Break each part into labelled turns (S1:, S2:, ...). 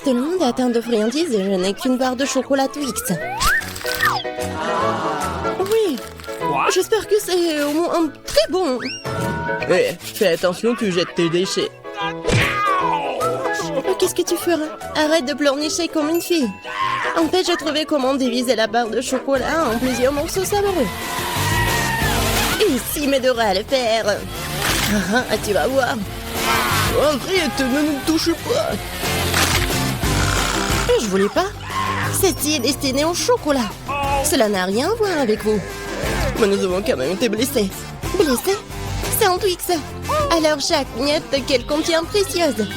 S1: Tout le monde est atteint de friandises et je n'ai qu'une barre de chocolat Twix. Oui, j'espère que c'est au moins très bon.
S2: Hé, fais attention, tu jettes tes déchets.
S1: Qu'est-ce que tu feras? Arrête de pleurnicher comme une fille. En fait, j'ai trouvé comment diviser la barre de chocolat en plusieurs morceaux savoureux. Ici m'aidera à le faire. Tu vas voir.
S2: Arrête, ne nous touche pas.
S1: Je voulais pas. Ceci est destiné au chocolat. Cela n'a rien à voir avec vous.
S2: Mais nous avons quand même été blessés.
S1: Blessé? C'est un Twix. Alors chaque miette qu'elle contient précieuse.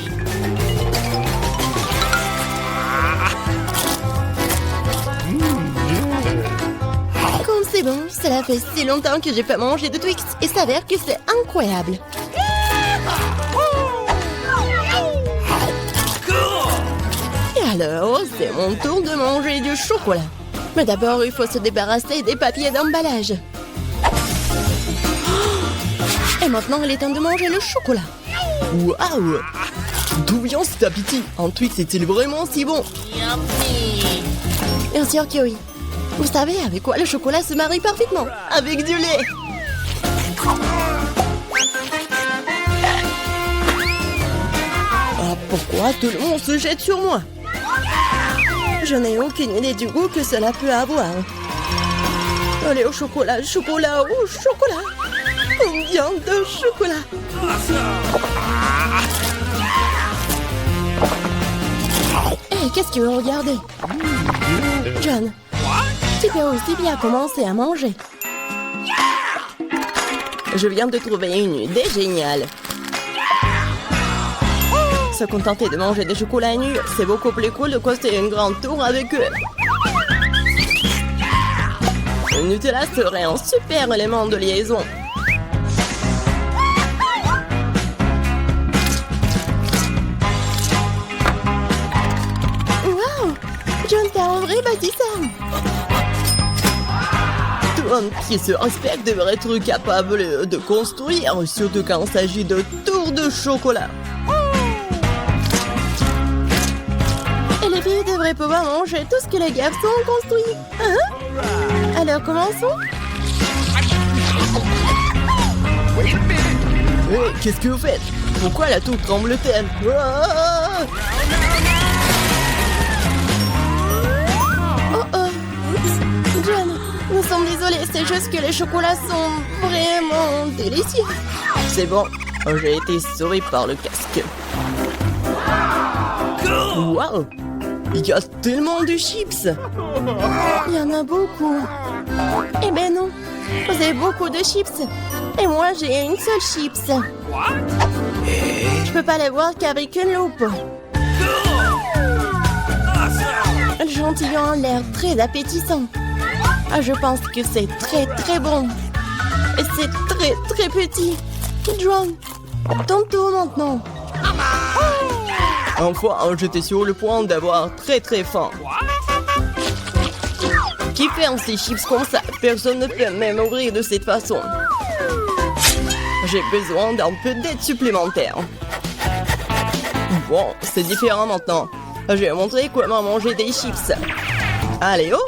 S1: Comme c'est bon, cela fait si longtemps que j'ai pas mangé de Twix et s'avère que c'est incroyable. Et alors, c'est mon tour de manger du chocolat. Mais d'abord, il faut se débarrasser des papiers d'emballage. Et maintenant, il est temps de manger le chocolat.
S2: Waouh! D'où vient cet appétit? Un Twix est-il vraiment si bon?
S1: Bien sûr que oui. Vous savez avec quoi le chocolat se marie parfaitement? Avec du lait.
S2: Ah, pourquoi tout le monde se jette sur moi?
S1: Je n'ai aucune idée du goût que cela peut avoir. Allez, au chocolat, chocolat, au chocolat. Combien de chocolat? Hé, qu'est-ce que vous regardez? John, tu peux aussi bien commencer à manger.
S2: Je viens de trouver une idée géniale.
S1: Se contenter de manger des chocolats nus, c'est beaucoup plus cool de construire une grande tour avec eux.
S2: Le Nutella serait un super élément de liaison.
S1: Wow! John, t'es un vrai bâtisseur!
S2: Tout homme qui se respecte devrait être capable de construire, surtout quand il s'agit de tours de chocolat.
S1: Et les filles devraient pouvoir manger tout ce que les garçons ont construit. Hein? Alors commençons.
S2: Hé, qu'est-ce que vous faites? Pourquoi la tour tremble-t-elle? Ah!
S1: Oh oh! John, nous sommes désolés, c'est juste que les chocolats sont vraiment délicieux.
S2: C'est bon, j'ai été sauvé par le casque. Waouh! Il y a tellement de chips!
S1: Il y en a beaucoup. Eh ben non, vous avez beaucoup de chips. Et moi, j'ai une seule chips. Je peux pas les voir qu'avec une loupe. Le chantillon a l'air très appétissant. Ah, je pense que c'est très très bon. Et c'est très très petit. John, ton tour maintenant.
S2: Enfin, j'étais sur le point d'avoir très très faim. Qui ferme ces chips comme ça? Personne ne peut même ouvrir de cette façon. J'ai besoin d'un peu d'aide supplémentaire. Bon, c'est différent maintenant. Je vais montrer comment manger des chips. Allez, oh!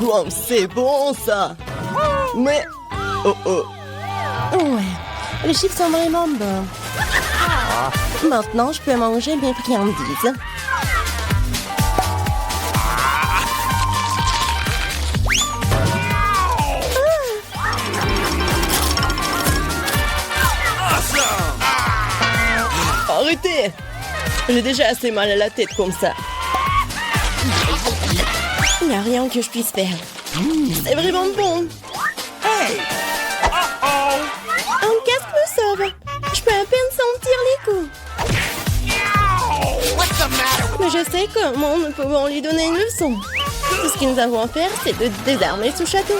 S2: Wow, c'est bon ça! Mais... Oh oh!
S1: Ouais, les chips sont vraiment bons. Maintenant, je peux manger mes friandises.
S2: Arrêtez! J'ai déjà assez mal à la tête comme ça.
S1: Il n'y a rien que je puisse faire. C'est vraiment bon.
S3: Hey! Uh-oh!
S1: Un casque me sauve. Je peux à peine sentir les coups.
S3: What's the matter with
S1: Mais je sais comment nous pouvons lui donner une leçon. Tout ce que nous avons à faire, c'est de désarmer ce château.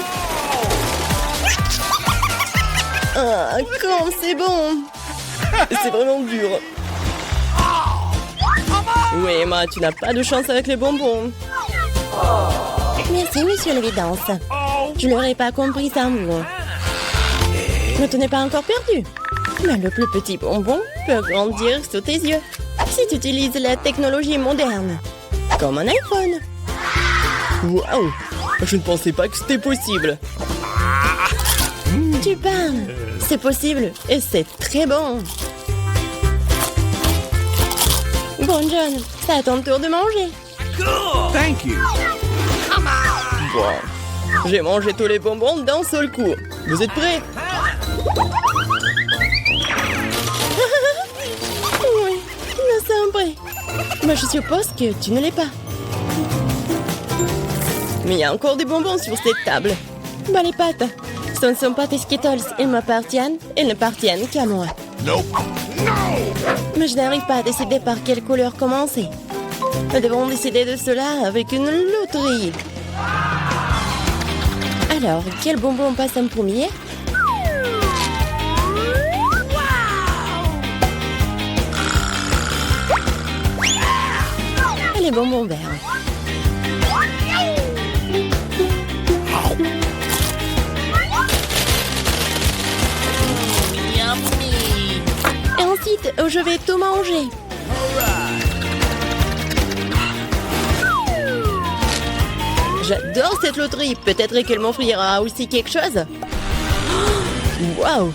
S1: Ah, comme c'est bon.
S2: C'est vraiment dur. Oui, Emma, tu n'as pas de chance avec les bonbons.
S1: Merci, monsieur l'évidence.
S3: Oh.
S1: Je l'aurais pas compris sans vous. Ne t'en es pas encore perdu. Mais le plus petit bonbon peut grandir sous tes yeux si tu utilises la technologie moderne, comme un iPhone.
S2: Waouh! Je ne pensais pas que c'était possible.
S1: Tu parles. C'est possible et c'est très bon. Bon, John, c'est à ton tour de manger.
S3: Thank you.
S2: Bon. J'ai mangé tous les bonbons d'un seul coup. Vous êtes prêts?
S1: Oui, nous sommes prêts. Mais je suppose que tu ne l'es pas.
S2: Mais il y a encore des bonbons sur cette table.
S1: Bah les pâtes, ce ne sont pas tes Skittles, ils m'appartiennent, ils n'appartiennent qu'à moi.
S3: Nope. No.
S1: Mais je n'arrive pas à décider par quelle couleur commencer. Nous devons décider de cela avec une loterie. Alors, quel bonbon passe en premier? Les bonbons verts. Et ensuite, je vais tout manger.
S2: J'adore cette loterie. Peut-être qu'elle m'offrira aussi quelque chose. Waouh!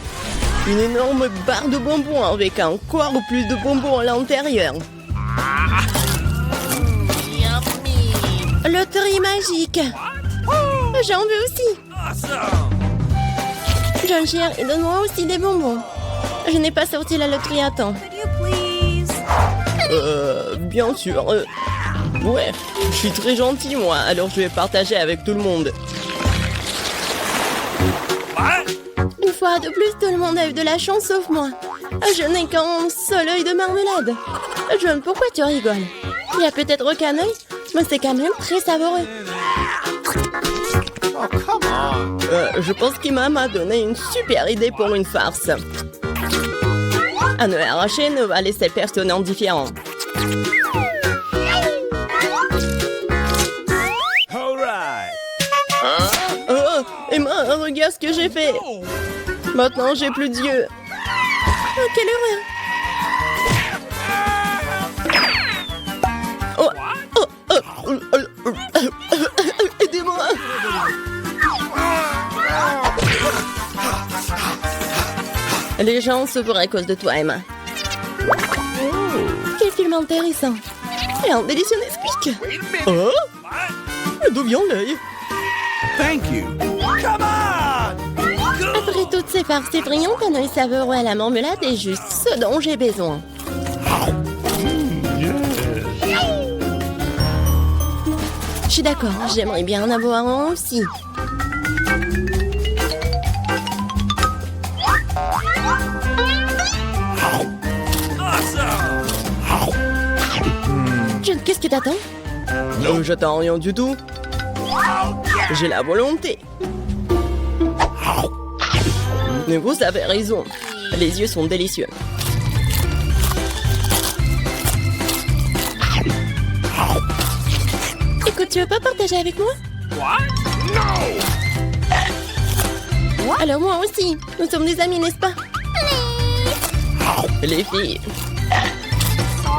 S2: Une énorme barre de bonbons avec encore plus de bonbons à l'intérieur.
S1: Loterie magique. J'en veux aussi.
S3: Awesome.
S1: John Cher, donne-moi aussi des bonbons. Je n'ai pas sorti la loterie à temps.
S2: Bien sûr. Ouais, je suis très gentil, moi. Alors je vais partager avec tout le monde.
S3: What?
S1: Une fois de plus, tout le monde a eu de la chance sauf moi. Je n'ai qu'un seul œil de marmelade. John, pourquoi tu rigoles? Il y a peut-être qu'un œil, mais c'est quand même très savoureux.
S3: Oh, come on.
S2: Je pense qu'Emma m'a donné une super idée pour une farce. Un œil arraché ne va laisser personne indifférent.
S3: All right.
S2: Oh, Emma, regarde ce que j'ai fait.
S3: Oh.
S2: Maintenant, j'ai plus d'yeux.
S1: Oh, quelle horreur!
S2: Aidez-moi! Les gens se feraient à cause de toi, Emma.
S1: Quel film intéressant!
S2: Et un délicieux Nesquik.
S3: Wait a minute.
S2: Oh,
S3: What?
S2: mais d'où vient l'œil?
S3: Thank you. Come on. Go.
S1: Après toutes ces farces effrayantes, un œil savoureux à la marmelade est juste ce dont j'ai besoin. Je suis d'accord, j'aimerais bien en avoir un aussi.
S3: Awesome.
S1: John, qu'est-ce que t'attends?
S2: J'attends rien du tout. J'ai la volonté. Mais vous avez raison. Les yeux sont délicieux.
S1: Écoute, tu veux pas partager avec moi?
S3: What? No.
S1: Alors moi aussi, nous sommes des amis, n'est-ce pas?
S2: Les filles,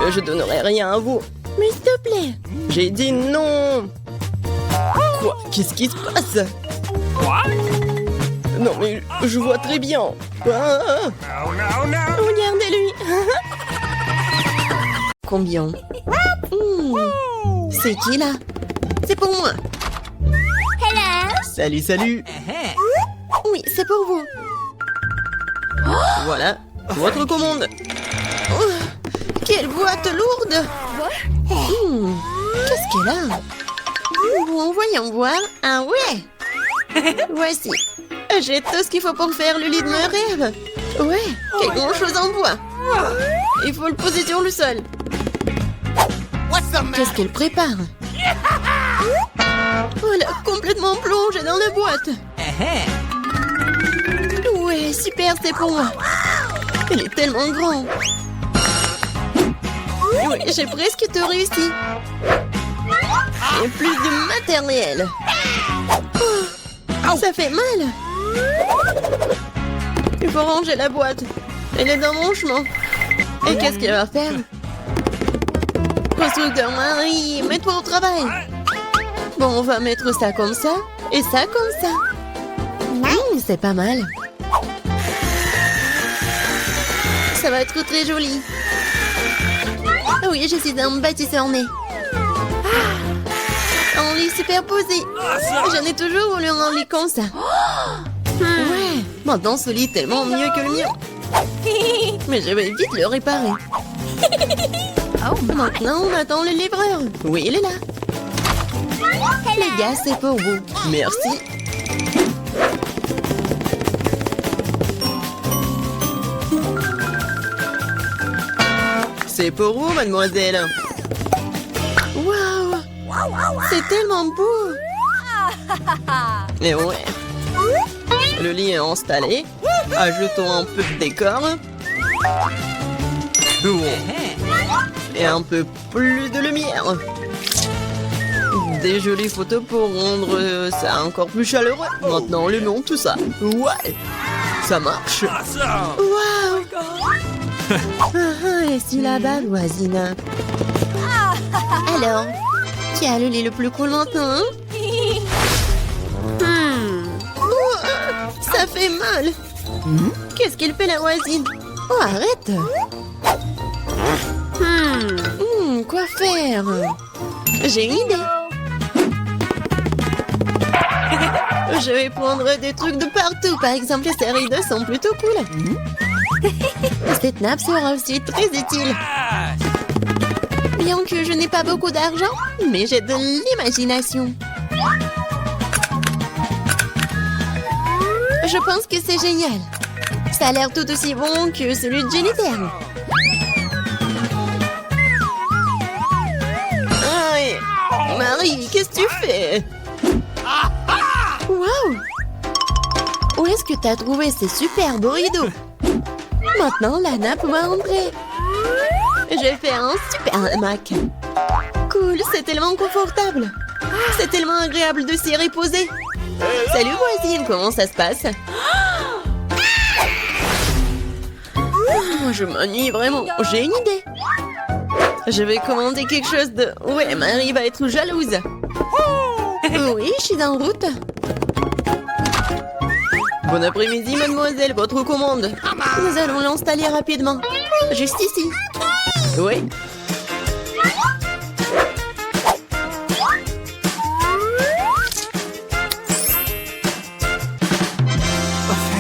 S2: je donnerai rien à vous.
S1: Mais s'il te plaît.
S2: J'ai dit non. Quoi? Qu'est-ce qui se passe?
S3: What?
S2: Non mais je vois très bien. Ah.
S3: No, no, no.
S1: Regardez-lui.
S2: Combien?
S1: C'est qui là? C'est pour moi.
S2: Salut, salut.
S1: Oui, c'est pour vous.
S2: Voilà, votre commande.
S1: Oh, quelle boîte lourde. Qu'est-ce qu'elle a? Bon, voyons voir. Ah ouais. Voici. J'ai tout ce qu'il faut pour faire le lit de mes rêves. Ouais, quelle grande chose en bois. Il faut le poser sur le sol. Qu'est-ce qu'elle prépare? Oh, elle a complètement plongé dans la boîte. Ouais, super, c'est pour moi. Elle est tellement grande. Ouais, j'ai presque tout réussi. Et plus de matériel.
S2: Oh, ça fait mal. Il faut ranger la boîte. Elle est dans mon chemin. Et qu'est-ce qu'elle va faire? Constructeur Marie, mets-toi au travail. Bon, on va mettre ça comme ça et ça comme ça. C'est pas mal. Ça va être très joli. Ah oui, je suis un bâtisseur né. Un lit superposé. J'en ai toujours voulu un lit comme ça. Ouais, maintenant ce lit est tellement mieux que le mien. Mais je vais vite le réparer. Maintenant, on attend le livreur. Oui, il est là. Les gars, c'est pour vous. Merci. C'est pour vous, mademoiselle. Waouh! C'est tellement beau! Et ouais. Le lit est installé. Ajoutons un peu de décor. Et un peu plus de lumière. Des jolies photos pour rendre ça encore plus chaleureux. Maintenant, allumons tout ça. Ouais! Ça marche. Waouh! Et si là-bas, voisine? Alors, qui a le lit le plus cool maintenant, hein? Ça fait mal. Qu'est-ce qu'il fait la voisine? Oh, arrête. Quoi faire? J'ai une idée. Je vais prendre des trucs de partout. Par exemple, ces rideaux sont plutôt cool. Cette nappe sera aussi très utile. Bien que je n'ai pas beaucoup d'argent, mais j'ai de l'imagination. Je pense que c'est génial. Ça a l'air tout aussi bon que celui de Jennifer. Aïe. Marie, qu'est-ce que tu fais? Waouh! Où est-ce que tu as trouvé ces superbes rideaux? Maintenant, la nappe va entrer. Je vais faire un super hamac. Cool, c'est tellement confortable. C'est tellement agréable de s'y reposer. Salut voisine, comment ça se passe? Je m'ennuie vraiment. J'ai une idée. Je vais commander quelque chose de... Ouais, Marie va être jalouse. Oui, je suis en route. Bon après-midi, mademoiselle, votre commande. Nous allons l'installer rapidement. Juste ici. Oui.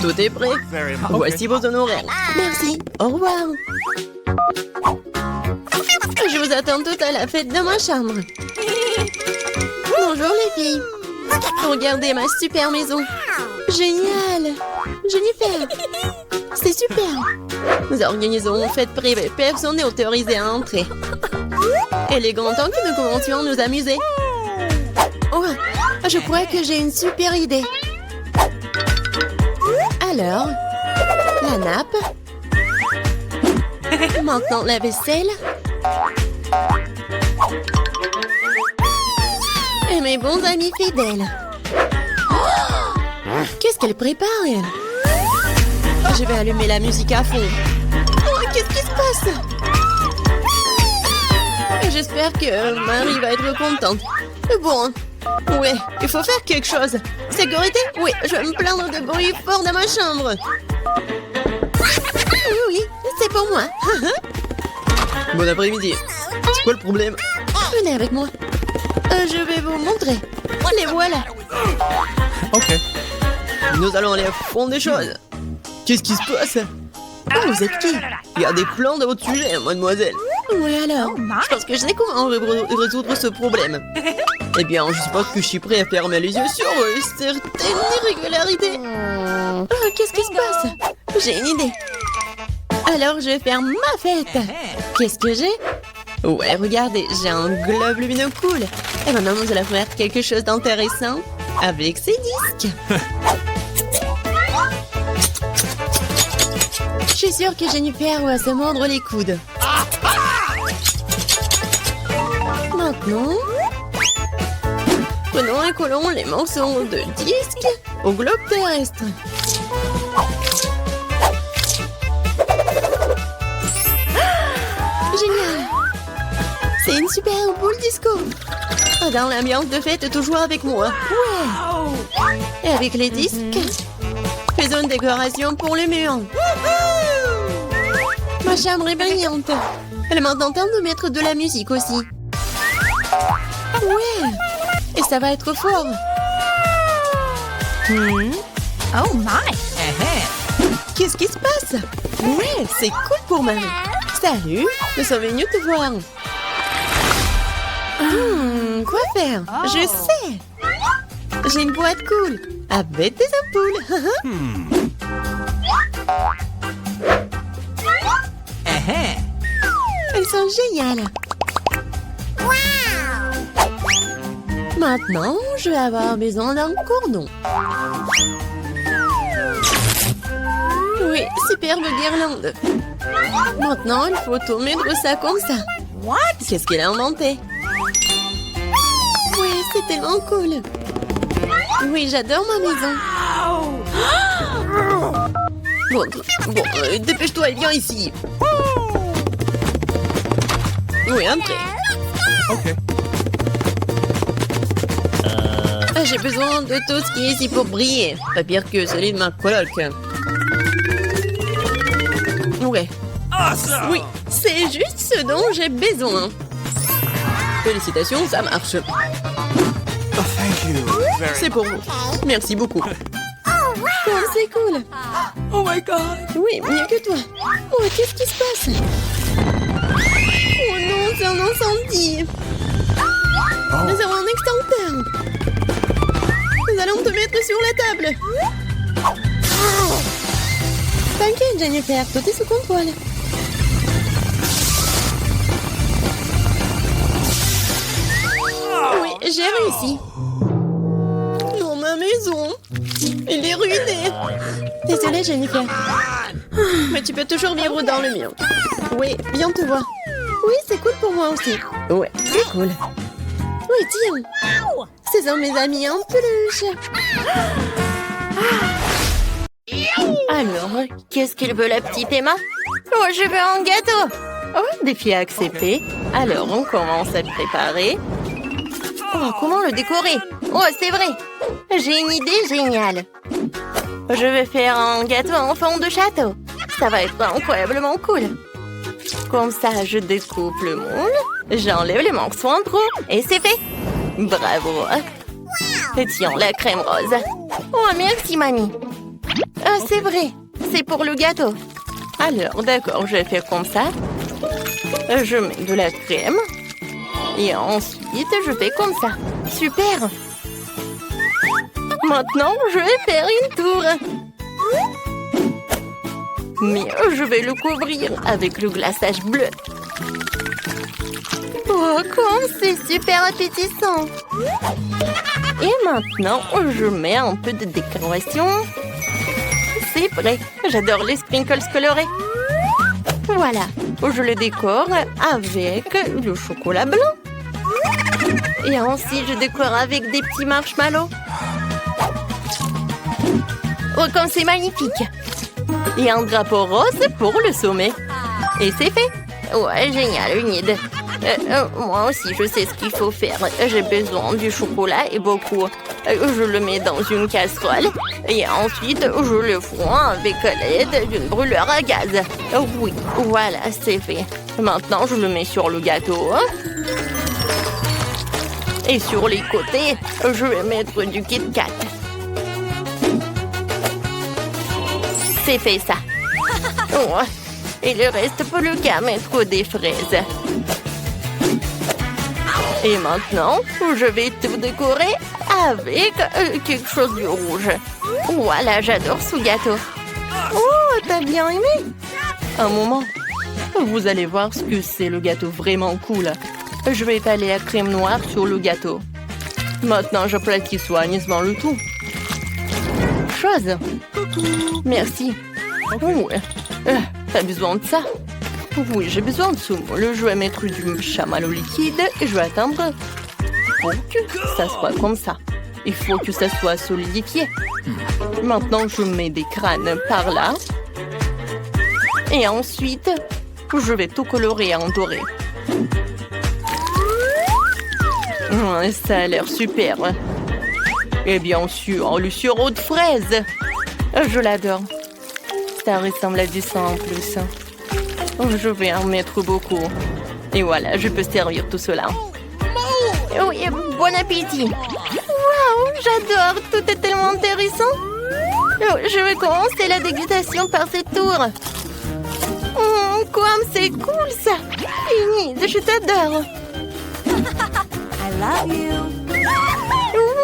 S2: Tout est prêt. Voici vos honoraires. Merci. Au revoir. Je vous attends toutes à la fête de ma chambre. Bonjour les filles. Regardez ma super maison. Génial. Jennifer. C'est super. Nous organisons une fête privée. Personne n'est autorisé à entrer. Il est grand temps que nous commencions à nous amuser. Oh, je crois que j'ai une super idée. Alors, la nappe. Maintenant, la vaisselle. Et mes bons amis fidèles. Oh, qu'est-ce qu'elle prépare, elle? Je vais allumer la musique à fond. Oh, qu'est-ce qui se passe? J'espère que Marie va être contente. Bon, ouais, il faut faire quelque chose. Sécurité? Oui, je vais me plaindre de bruit fort dans ma chambre. Oui, c'est pour moi. Bon après-midi. C'est quoi le problème? Venez avec moi. Je vais vous montrer. Les voilà.
S3: Ok.
S2: Nous allons aller au fond des choses. Qu'est-ce qui se passe? Oh, vous êtes qui? Il y a des plans de votre sujet, mademoiselle. Oui alors, je pense que je sais comment résoudre ce problème. Eh bien, je suppose que je suis prêt à fermer les yeux sur certaines irrégularités. Oh, qu'est-ce qui se passe? J'ai une idée. Alors, je vais faire ma fête. Qu'est-ce que j'ai? Ouais, regardez, j'ai un globe lumineux cool. Et maintenant, nous allons faire quelque chose d'intéressant avec ces disques. Je suis sûre que Jennifer va se mordre les coudes. Maintenant...
S1: Prenons et collons les morceaux de disque au globe terrestre. Génial! C'est une super boule disco. Dans l'ambiance de fête, toujours avec moi. Ouais! Et avec les disques, faisons une décoration pour les murs. Ma chambre est brillante. Elle m'entend de mettre de la musique aussi. Ouais! Et ça va être fort.
S4: Oh my!
S1: Qu'est-ce qui se passe? Ouais, c'est cool pour Marie. Salut, nous sommes venus te voir. Quoi faire? Je sais. J'ai une boîte cool avec des ampoules. Elles sont géniales. Maintenant, je vais avoir besoin d'un cordon. Oui, superbe guirlande. Maintenant, il faut tout mettre ça comme ça.
S4: What?
S1: Qu'est-ce qu'il a inventé? Oui, c'est tellement cool. Oui, j'adore ma maison. Bon, dépêche-toi et viens ici. Oui, entrez.
S3: Okay.
S1: J'ai besoin de tout ce qui est ici pour briller. Pas pire que celui de ma coloc. Ouais. Oui, c'est juste ce dont j'ai besoin. Félicitations, ça marche.
S3: Oh, thank you.
S1: C'est pour vous. Merci beaucoup. Oh, c'est cool.
S4: Oh my god!
S1: Oui, mieux que toi. Oh, qu'est-ce qui se passe? Oh non, c'est un incendie. Nous avons un extincteur. Nous allons te mettre sur la table. T'inquiète, Jennifer, tout est sous contrôle. Oui, j'ai réussi. Dans ma maison. Il est ruiné. Désolée, Jennifer. Mais tu peux toujours vivre dans le mien. Oui, viens te voir. Oui, c'est cool pour moi aussi. Ouais, c'est cool. Oui, tiens. Ce sont mes amis en peluche. Alors, qu'est-ce qu'il veut, la petite Emma? Oh, je veux un gâteau. Oh, défi accepté. Alors, on commence à le préparer. Oh, comment le décorer? Oh, c'est vrai. J'ai une idée géniale. Je vais faire un gâteau en forme de château. Ça va être incroyablement cool. Comme ça, je découpe le moule. J'enlève les morceaux en trop. Et c'est fait. Bravo. Et tiens, la crème rose. Oh, merci, mamie. C'est vrai. C'est pour le gâteau. Alors, d'accord, je vais faire comme ça. Je mets de la crème. Et ensuite, je fais comme ça. Super. Maintenant, je vais faire une tour. Mais je vais le couvrir avec le glaçage bleu. Oh, comme c'est super appétissant. Et maintenant, je mets un peu de décoration. C'est prêt. J'adore les sprinkles colorés. Voilà. Je le décore avec le chocolat blanc. Et ensuite, je décore avec des petits marshmallows. Oh, comme c'est magnifique. Et un drapeau rose pour le sommet. Et c'est fait. Ouais, génial, une idée. Moi aussi, je sais ce qu'il faut faire. J'ai besoin du chocolat et beaucoup. Je le mets dans une casserole. Et ensuite, je le fonds avec l'aide d'une brûleur à gaz. Oui, voilà, c'est fait. Maintenant, je le mets sur le gâteau. Et sur les côtés, je vais mettre du Kit Kat. C'est fait ça. Oh, il reste plus qu'à mettre des fraises. Et maintenant, je vais tout décorer avec quelque chose de rouge. Voilà, j'adore ce gâteau. Oh, t'as bien aimé? Un moment. Vous allez voir ce que c'est le gâteau vraiment cool. Je vais étaler la crème noire sur le gâteau. Maintenant, j'aplatis soigneusement le tout. Chose. Merci. Ouais. T'as besoin de ça? Oui, j'ai besoin de ce moule. Je vais mettre du chamallow liquide et je vais attendre faut que ça soit comme ça. Il faut que ça soit solidifié. Maintenant, je mets des crânes par là. Et ensuite, je vais tout colorer en doré. Ça a l'air super. Et bien sûr, le sirop de fraise. Je l'adore. Ça ressemble à du sang en plus. Je vais en mettre beaucoup. Et voilà, je peux servir tout cela. Oui, bon appétit. Waouh, j'adore. Tout est tellement intéressant. Je vais commencer la dégustation par cette tour. Comme c'est cool ça. Enid, je t'adore.
S4: I love you.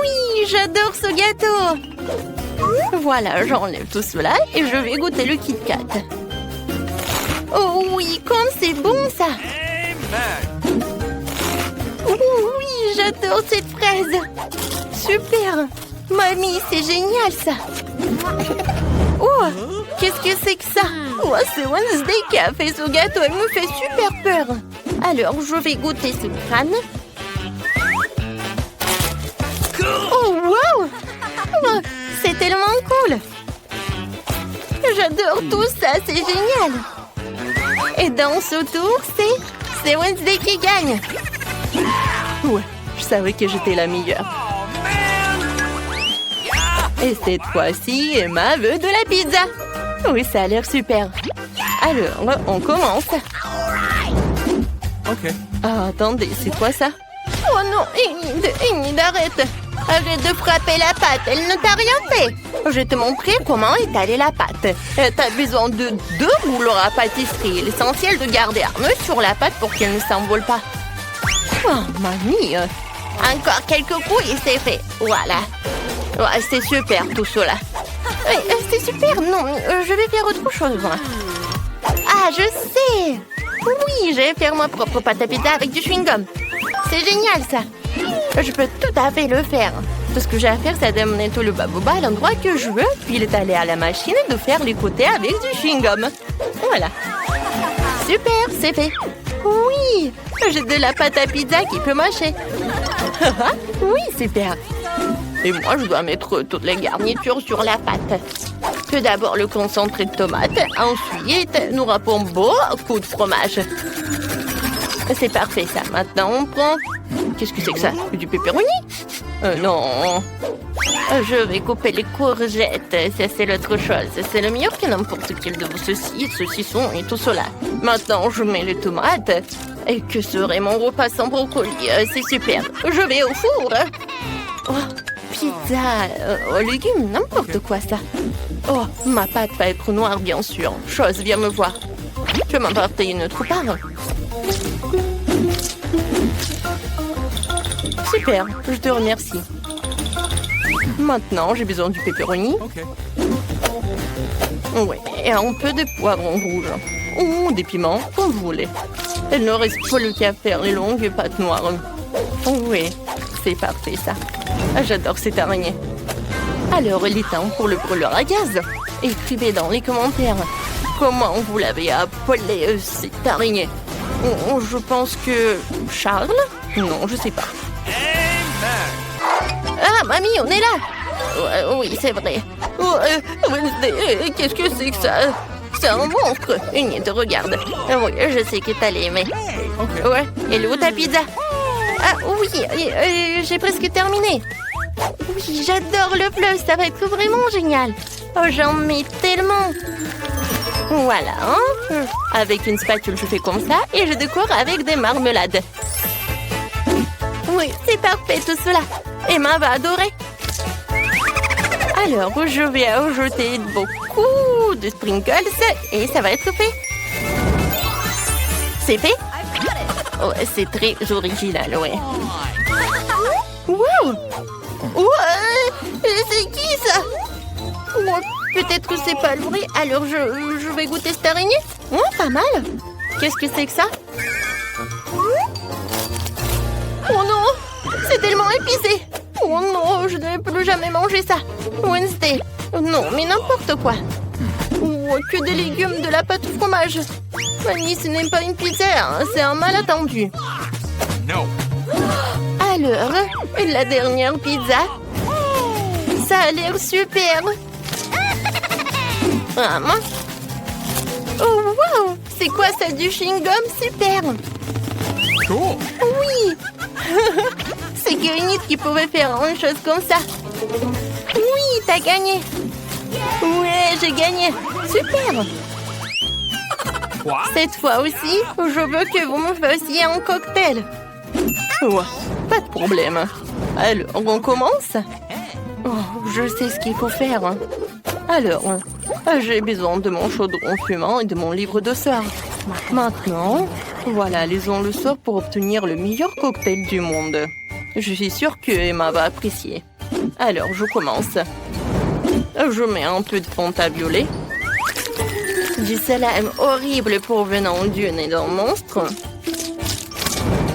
S1: Oui, j'adore ce gâteau. Voilà, j'enlève tout cela et je vais goûter le Kit Kat. Oh oui, comme c'est bon ça. Oui, j'adore cette fraise. Super. Mamie, c'est génial ça. Oh, qu'est-ce que c'est que ça? Oh, c'est Wednesday qui a fait ce gâteau. Elle me fait super peur. Alors, je vais goûter ce crâne. Oh, wow! Oh, c'est tellement cool. J'adore tout ça, c'est génial. Et dans ce tour, c'est Wednesday qui gagne. Ouais, je savais que j'étais la meilleure. Et cette fois-ci, Emma veut de la pizza. Oui, ça a l'air super. Alors, on commence.
S3: Okay.
S1: Ah, attendez, c'est quoi ça? Oh non, Enid, arrête. Arrête de frapper la pâte, elle ne t'a rien fait. Je vais te montrer comment étaler la pâte. T'as besoin de 2 rouleaux à pâtisserie. L'essentiel de garder un œil sur la pâte pour qu'elle ne s'envole pas. Oh, mamie. Encore quelques coups et c'est fait. Voilà. Ouais, c'est super tout cela. C'est super, non, je vais faire autre chose. Moi. Ah, je sais. Oui, je vais faire ma propre pâte à pizza avec du chewing-gum. C'est génial ça. Je peux tout à fait le faire. Tout ce que j'ai à faire, c'est d'amener tout le baboba à l'endroit que je veux, puis d'aller à la machine et de faire les côtés avec du chewing-gum. Voilà. Super, c'est fait. Oui, j'ai de la pâte à pizza qui peut mâcher. Oui, super. Et moi, je dois mettre toutes les garnitures sur la pâte. Tout d'abord, le concentré de tomate. Ensuite, nous râpons beaucoup de fromage. C'est parfait, ça. Maintenant, on prend... Qu'est-ce que c'est que ça? Du pepperoni? Non. Je vais couper les courgettes. Ça, c'est l'autre chose. C'est le meilleur que n'importe quel de vos saucissons et tout cela. Maintenant, je mets les tomates. Et que serait mon repas sans brocoli? C'est super. Je vais au four. Oh, pizza aux légumes, n'importe quoi ça. Oh, ma pâte va être noire, bien sûr. Chose, viens me voir. Tu veux m'apporter une autre part? Super, je te remercie. Maintenant, j'ai besoin du pepperoni.
S3: Okay.
S1: Ouais, et un peu de poivron rouge. Ou des piments, comme vous voulez. Il ne reste plus qu'à faire les longues pâtes noires. Oui, c'est parfait ça. J'adore cette araignée. Alors, il est temps pour le brûleur à gaz. Écrivez dans les commentaires comment vous l'avez appelé cette araignée. Je pense que... Charles? Non, je sais pas. Ah, mamie, on est là. Oui, c'est vrai. Wednesday, qu'est-ce que c'est que ça? C'est un monstre. Enid, regarde. Oui, je sais que t'allais aimer.
S3: Okay.
S1: Ouais, et où ta pizza? Ah oui, j'ai presque terminé. Oui, j'adore le bleu, ça va être vraiment génial. Oh, j'en mets tellement. Voilà, hein? Avec une spatule, je fais comme ça et je décore avec des marmelades. Oui, c'est parfait tout cela. Emma va adorer. Alors, je vais ajouter beaucoup de sprinkles et ça va être fait. C'est fait? Oh, c'est très original, ouais. Wow! Ouais, c'est qui ça? Oh, peut-être que c'est pas le vrai. Alors je vais goûter cette araignée. Oh, pas mal. Qu'est-ce que c'est que ça? Oh non, c'est tellement épicé. Oh non, je ne vais plus jamais manger ça. Wednesday. Non, mais n'importe quoi. Oh, que des légumes, de la pâte au fromage. Fanny, ce n'est pas une pizza, hein, c'est un malentendu.
S3: No.
S1: Alors, la dernière pizza. Ça a l'air super. Ah, mince. Oh, wow! C'est quoi ça, du chewing-gum? Super!
S3: Cool.
S1: Oui! C'est Guérinite qui pouvait faire une chose comme ça. Oui, t'as gagné. Ouais, j'ai gagné. Super!
S3: What?
S1: Cette fois aussi, je veux que vous me fassiez un cocktail. Ouais, pas de problème. Alors, on commence? Oh, je sais ce qu'il faut faire. Alors, j'ai besoin de mon chaudron fumant et de mon livre de sort. Maintenant, voilà, lisons le sort pour obtenir le meilleur cocktail du monde. Je suis sûre que Emma va apprécier. Alors, je commence. Je mets un peu de Fanta violet. Du salame horrible provenant du nez d'un monstre.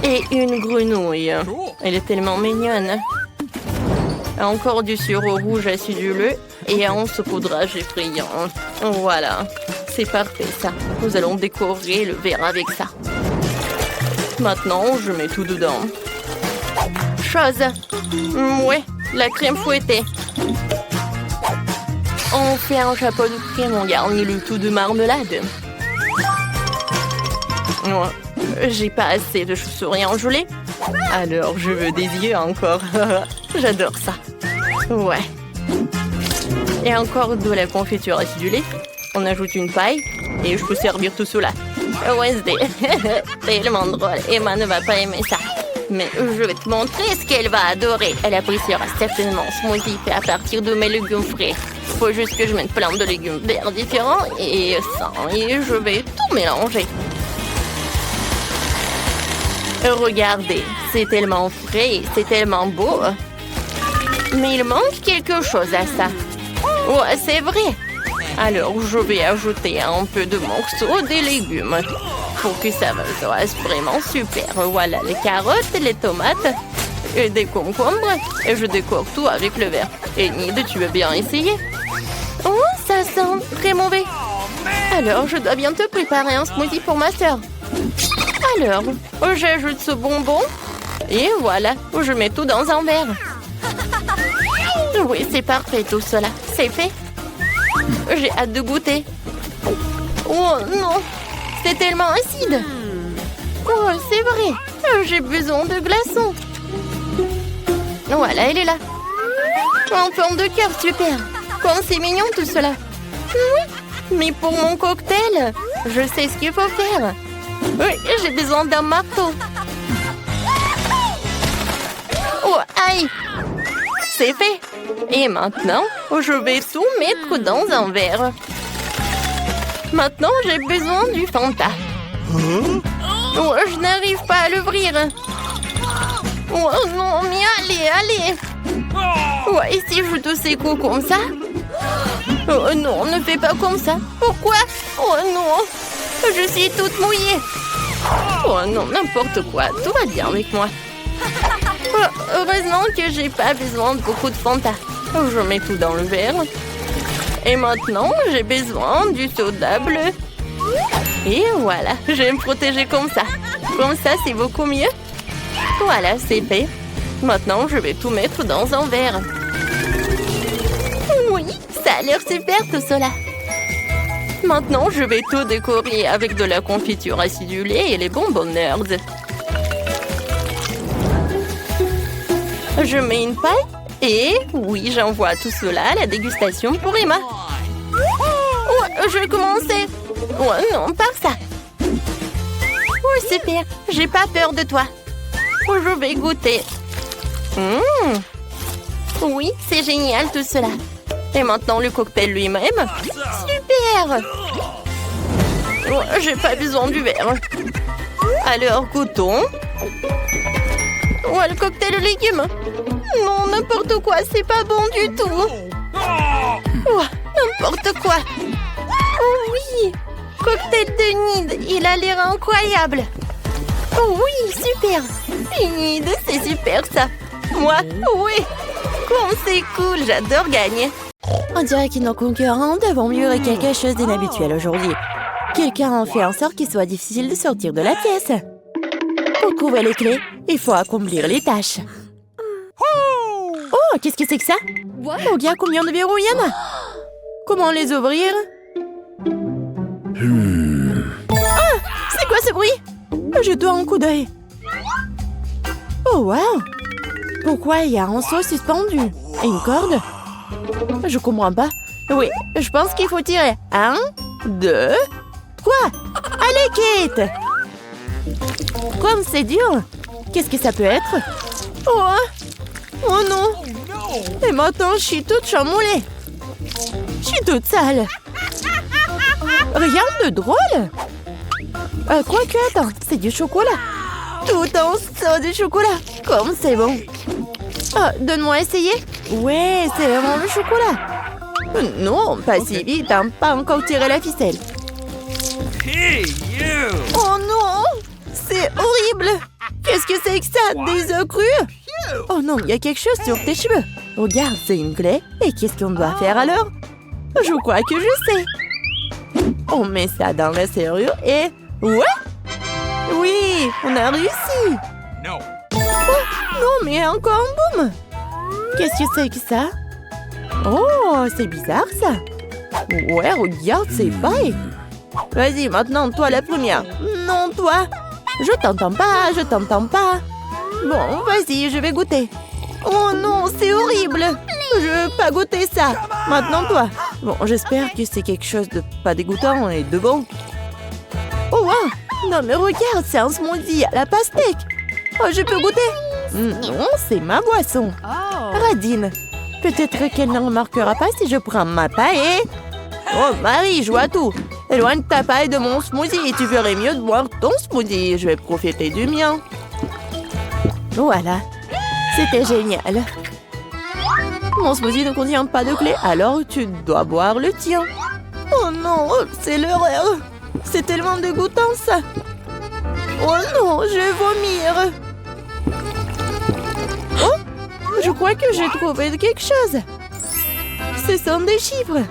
S1: Et une grenouille. Elle est tellement mignonne. Encore du sirop rouge aciduleux et un saupoudrage effrayant. Voilà, c'est parfait ça. Nous allons décorer le verre avec ça. Maintenant, je mets tout dedans. Chose. Ouais, la crème fouettée. On fait un chapeau de crème, on garnit le tout de marmelade. Ouais, j'ai pas assez de chauves-souris en gelée. Alors, je veux des yeux encore. J'adore ça. Ouais. Et encore de la confiture acidulée. On ajoute une paille et je peux servir tout cela. Wednesday, tellement drôle. Emma ne va pas aimer ça. Mais je vais te montrer ce qu'elle va adorer. Elle appréciera certainement ce smoothie fait à partir de mes légumes frais. Faut juste que je mette plein de légumes verts différents et ça. Et je vais tout mélanger. Regardez, c'est tellement frais, c'est tellement beau. Mais il manque quelque chose à ça. Ouais, c'est vrai. Alors, je vais ajouter un peu de morceaux des légumes pour que ça soit vraiment super. Voilà, les carottes, les tomates et des concombres. Et je décore tout avec le verre. Et Nid, tu veux bien essayer? Oh, ça sent très mauvais. Alors, je dois bientôt préparer un smoothie pour ma sœur. Alors, j'ajoute ce bonbon. Et voilà, je mets tout dans un verre. Oui, c'est parfait tout cela. C'est fait. J'ai hâte de goûter. Oh non, c'est tellement acide. Oh, c'est vrai. J'ai besoin de glaçons. Voilà, elle est là. En forme de cœur, super. Comme c'est mignon tout cela. Oui, mais pour mon cocktail, je sais ce qu'il faut faire. Oui, j'ai besoin d'un marteau. Oh, aïe. C'est fait. Et maintenant, je vais tout mettre dans un verre. Maintenant, j'ai besoin du Fanta. Oh, je n'arrive pas à l'ouvrir. Oh non, mais allez. Ouais, et si je te secoue comme ça? Oh non, ne fais pas comme ça. Pourquoi? Oh non, je suis toute mouillée. Oh non, n'importe quoi, tout va bien avec moi. Oh, heureusement que j'ai pas besoin de beaucoup de Fanta. Je mets tout dans le verre. Et maintenant, j'ai besoin du soda bleu. Et voilà, je vais me protéger comme ça. Comme ça, c'est beaucoup mieux. Voilà, c'est fait. Maintenant, je vais tout mettre dans un verre. Oui, ça a l'air super tout cela. Maintenant, je vais tout décorer avec de la confiture acidulée et les bonbons nerds. Je mets une paille et oui, j'envoie tout cela à la dégustation pour Emma. Oh, je vais commencer. Oh non, pas ça. Oh, super. J'ai pas peur de toi. Oh, je vais goûter. Oui, c'est génial tout cela. Et maintenant, le cocktail lui-même. Super. Oh, j'ai pas besoin du verre. Alors, goûtons. Oh, le cocktail de légumes. Non, n'importe quoi, c'est pas bon du tout. Oh, n'importe quoi. Oh oui, cocktail de Nid, il a l'air incroyable. Oh oui, super. Nid, c'est super ça. Moi, oui. Comme c'est cool, j'adore gagner.
S5: On dirait que nos concurrents devant mûrir quelque chose d'inhabituel aujourd'hui. Quelqu'un a fait en sorte qu'il soit difficile de sortir de la pièce. Pour trouver les clés, Il faut accomplir les tâches. Oh, qu'est-ce que c'est que ça? Regarde combien de verrous il y en a. Comment les ouvrir? Ah, c'est quoi ce bruit? Je dois un coup d'œil. Oh, wow! Pourquoi il y a un seau suspendu? Et une corde? Je comprends pas. Oui, je pense qu'il faut tirer. 1, 2, 3. Allez, Kate! Comme c'est dur! Qu'est-ce que ça peut être? Oh! Oh non! Et maintenant, je suis toute chamboulée. Je suis toute sale. Rien de drôle. Quoique, attends, c'est du chocolat. Tout en saut de chocolat. Comme c'est bon. Oh, donne-moi essayer. Ouais, c'est vraiment le chocolat. Non, pas si vite, hein, pas encore tiré la ficelle.
S3: Hey, you!
S5: Oh non! C'est horrible! Qu'est-ce que c'est que ça? Des œufs crus? Oh non, il y a quelque chose sur tes cheveux. Regarde, c'est une clé. Et qu'est-ce qu'on doit faire alors? Je crois que je sais. On met ça dans la serrure et... Ouais! Oui, on a réussi!
S3: No.
S5: Oh, non, mais encore un boum! Qu'est-ce que c'est que ça? Oh, c'est bizarre ça! Ouais, regarde, c'est pareil! Vas-y, maintenant, toi la première. Non, toi. Je t'entends pas, je t'entends pas. Bon, vas-y, je vais goûter. Oh non, c'est horrible. Je veux pas goûter ça. Maintenant, toi. Bon, j'espère que c'est quelque chose de pas dégoûtant et de bon. Oh, wow. Non, mais regarde, c'est un smoothie à la pastèque. Oh, je peux goûter? Non, c'est ma boisson. Radine. Peut-être qu'elle ne remarquera pas si je prends ma paille et... Oh, Marie, joue à tout. Éloigne ta paille de mon smoothie et tu ferais mieux de boire ton smoothie. Je vais profiter du mien. Voilà. C'était génial. Mon smoothie ne contient pas de clé, alors tu dois boire le tien. Oh non, c'est l'horreur. C'est tellement dégoûtant, ça. Oh non, je vais vomir. Oh, je crois que j'ai trouvé quelque chose. Ce sont des chiffres.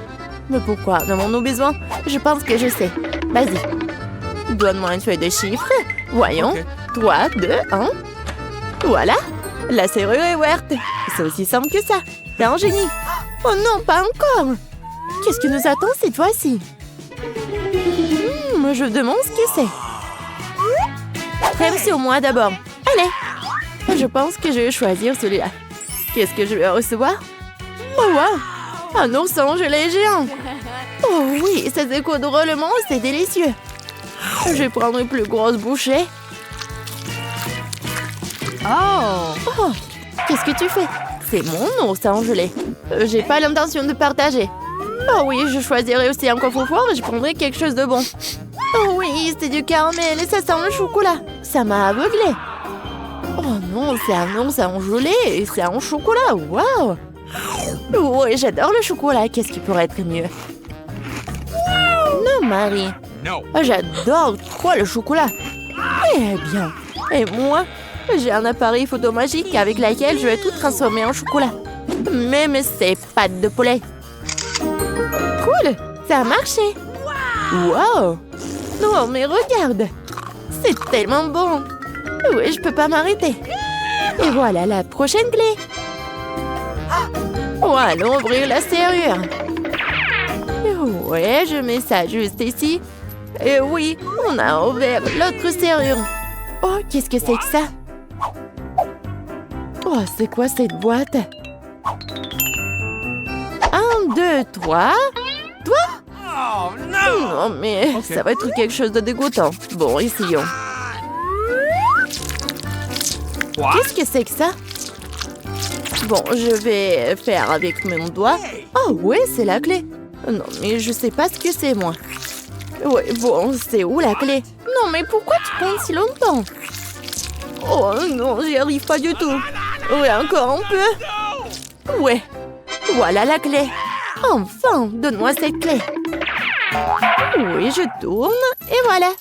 S5: Mais pourquoi en avons-nous besoin? Je pense que je sais. Vas-y. Donne-moi une feuille de chiffres. Voyons.
S3: Ok.
S5: 3, 2, 1. Voilà. La serrure est ouverte. C'est aussi simple que ça. T'es un génie. Oh non, pas encore. Qu'est-ce que nous attend cette fois-ci? Je demande ce que c'est. Crème au moi d'abord. Allez. Je pense que je vais choisir celui-là. Qu'est-ce que je vais recevoir? Oh wow. Un ourson gelé géant. Oh oui, ça se coud drôlement, c'est délicieux. Je vais prendre une plus grosse bouchée. Oh, qu'est-ce que tu fais? C'est mon ourson gelé. J'ai pas l'intention de partager. Oh oui, je choisirai aussi un coffre-fort et je prendrai quelque chose de bon. Oh oui, c'est du caramel et ça sent le chocolat. Ça m'a aveuglé. Oh non, c'est un ourson gelé et c'est un chocolat. Waouh! Oui, j'adore le chocolat. Qu'est-ce qui pourrait être mieux? Non, Marie.
S3: No.
S5: J'adore trop le chocolat. Eh bien, et moi, j'ai un appareil photo magique avec lequel je vais tout transformer en chocolat. Même ces pâtes de poulet. Cool, ça a marché. Wow. Non, mais regarde. C'est tellement bon. Oui, je peux pas m'arrêter. Et voilà la prochaine clé. Oh, allons ouvrir la serrure. Ouais, je mets ça juste ici. Et oui, on a ouvert l'autre serrure. Oh, qu'est-ce que c'est que ça? Oh, c'est quoi cette boîte? 1, 2, 3. Toi?
S3: Oh, no!
S5: Non, mais
S3: Ok.
S5: ça va être quelque chose de dégoûtant. Bon, essayons.
S3: What?
S5: Qu'est-ce que c'est que ça? Bon, je vais faire avec mon doigt. Oh, ouais, c'est la clé. Non, mais je sais pas ce que c'est, moi. Ouais, bon, c'est où la clé? Non, mais pourquoi tu prends si longtemps? Oh non, j'y arrive pas du tout. Ouais, encore un peu. Ouais, voilà la clé. Enfin, donne-moi cette clé. Oui, je tourne et voilà.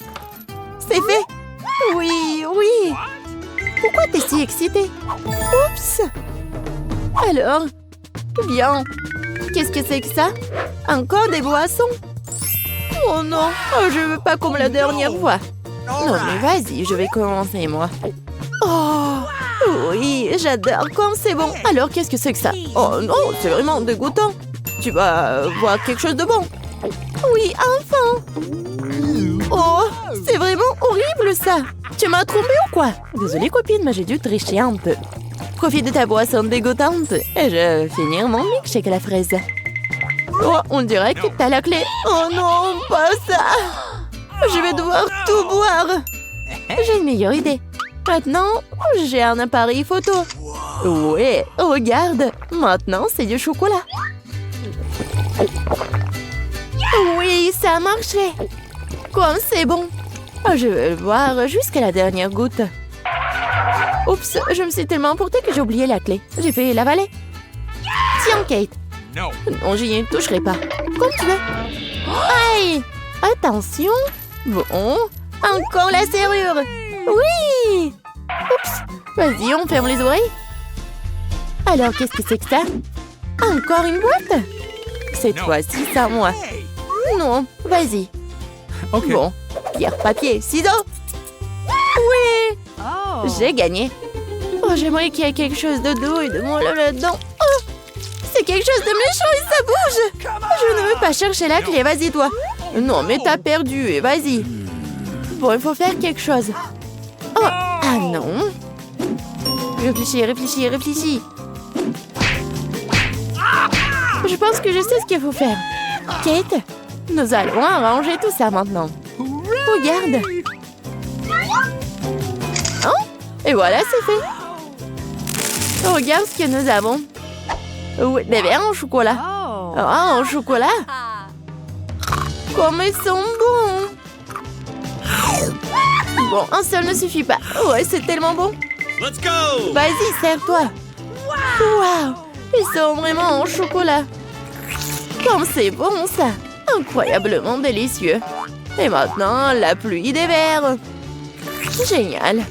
S5: C'est fait. Oui, oui. Pourquoi t'es si excitée? Oups. Alors, bien. Qu'est-ce que c'est que ça? Encore des boissons? Oh non, oh, je veux pas comme la dernière fois. Non mais vas-y, je vais commencer moi. Oh, oui, j'adore quand c'est bon. Alors, qu'est-ce que c'est que ça? Oh non, c'est vraiment dégoûtant. Tu vas voir quelque chose de bon. Oui, enfin. Oh, c'est vraiment horrible ça. Tu m'as trompé ou quoi? Désolée copine, mais j'ai dû tricher un peu. Profite de ta boisson dégoûtante et je vais finir mon milkshake à la fraise. Oh, on dirait que t'as la clé. Oh non, pas ça. Je vais devoir tout boire. J'ai une meilleure idée. Maintenant, j'ai un appareil photo. Ouais, regarde. Maintenant, c'est du chocolat. Oui, ça a marché. Comme c'est bon. Je vais le boire jusqu'à la dernière goutte. Oups, je me suis tellement emportée que j'ai oublié la clé. J'ai fait l'avaler. Tiens, Kate.
S3: No.
S5: Non, j'y ne toucherai pas. Comme tu veux. Aïe! Attention. Bon. Encore la serrure. Oui! Oups. Vas-y, on ferme les oreilles. Alors, qu'est-ce que c'est que ça? Encore une boîte? Cette fois-ci, c'est à moi. Non, vas-y.
S3: Ok.
S5: Bon, pierre, papier, ciseaux. Oui!
S4: Oh.
S5: J'ai gagné. Oh, j'aimerais qu'il y ait quelque chose de doux et de moelleux là-dedans. Oh! C'est quelque chose de méchant et ça bouge! Je ne veux pas chercher la clé, vas-y toi. Non, mais t'as perdu, et vas-y. Bon, il faut faire quelque chose. Oh! Ah non! Réfléchis, réfléchis, réfléchis. Je pense que je sais ce qu'il faut faire. Kate, nous allons arranger tout ça maintenant. Regarde. Oh, et voilà, c'est fait. Regarde ce que nous avons. Oui, des verres en chocolat.
S4: Oh.
S5: Ah, en chocolat. Comme ils sont bons. Bon, un seul ne suffit pas. Ouais, c'est tellement bon.
S3: Let's go.
S5: Vas-y, sers-toi. Waouh, ils sont vraiment en chocolat. Comme c'est bon, ça. Incroyablement délicieux. Et maintenant, la pluie des verres. Génial.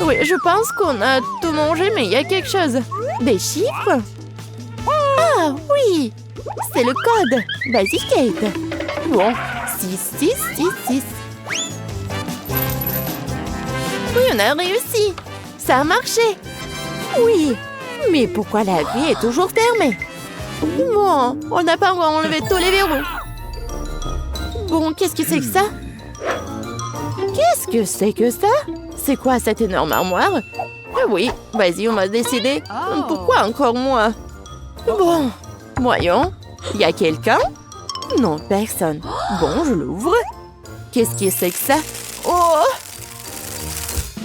S5: Oui, je pense qu'on a tout mangé, mais il y a quelque chose. Des chiffres? Ah, oui. C'est le code. Vas-y, Kate. Bon, 6, 6, 6, 6. Oui, on a réussi. Ça a marché. Oui. Mais pourquoi la vie est toujours fermée? Bon, on n'a pas encore enlevé tous les verrous. Bon, qu'est-ce que c'est que ça? Qu'est-ce que c'est que ça? C'est quoi cette énorme armoire? Ah oui, vas-y, on va décider. Pourquoi encore moi? Bon, voyons. Y a quelqu'un? Non, personne. Bon, je l'ouvre. Qu'est-ce que c'est que ça? Oh!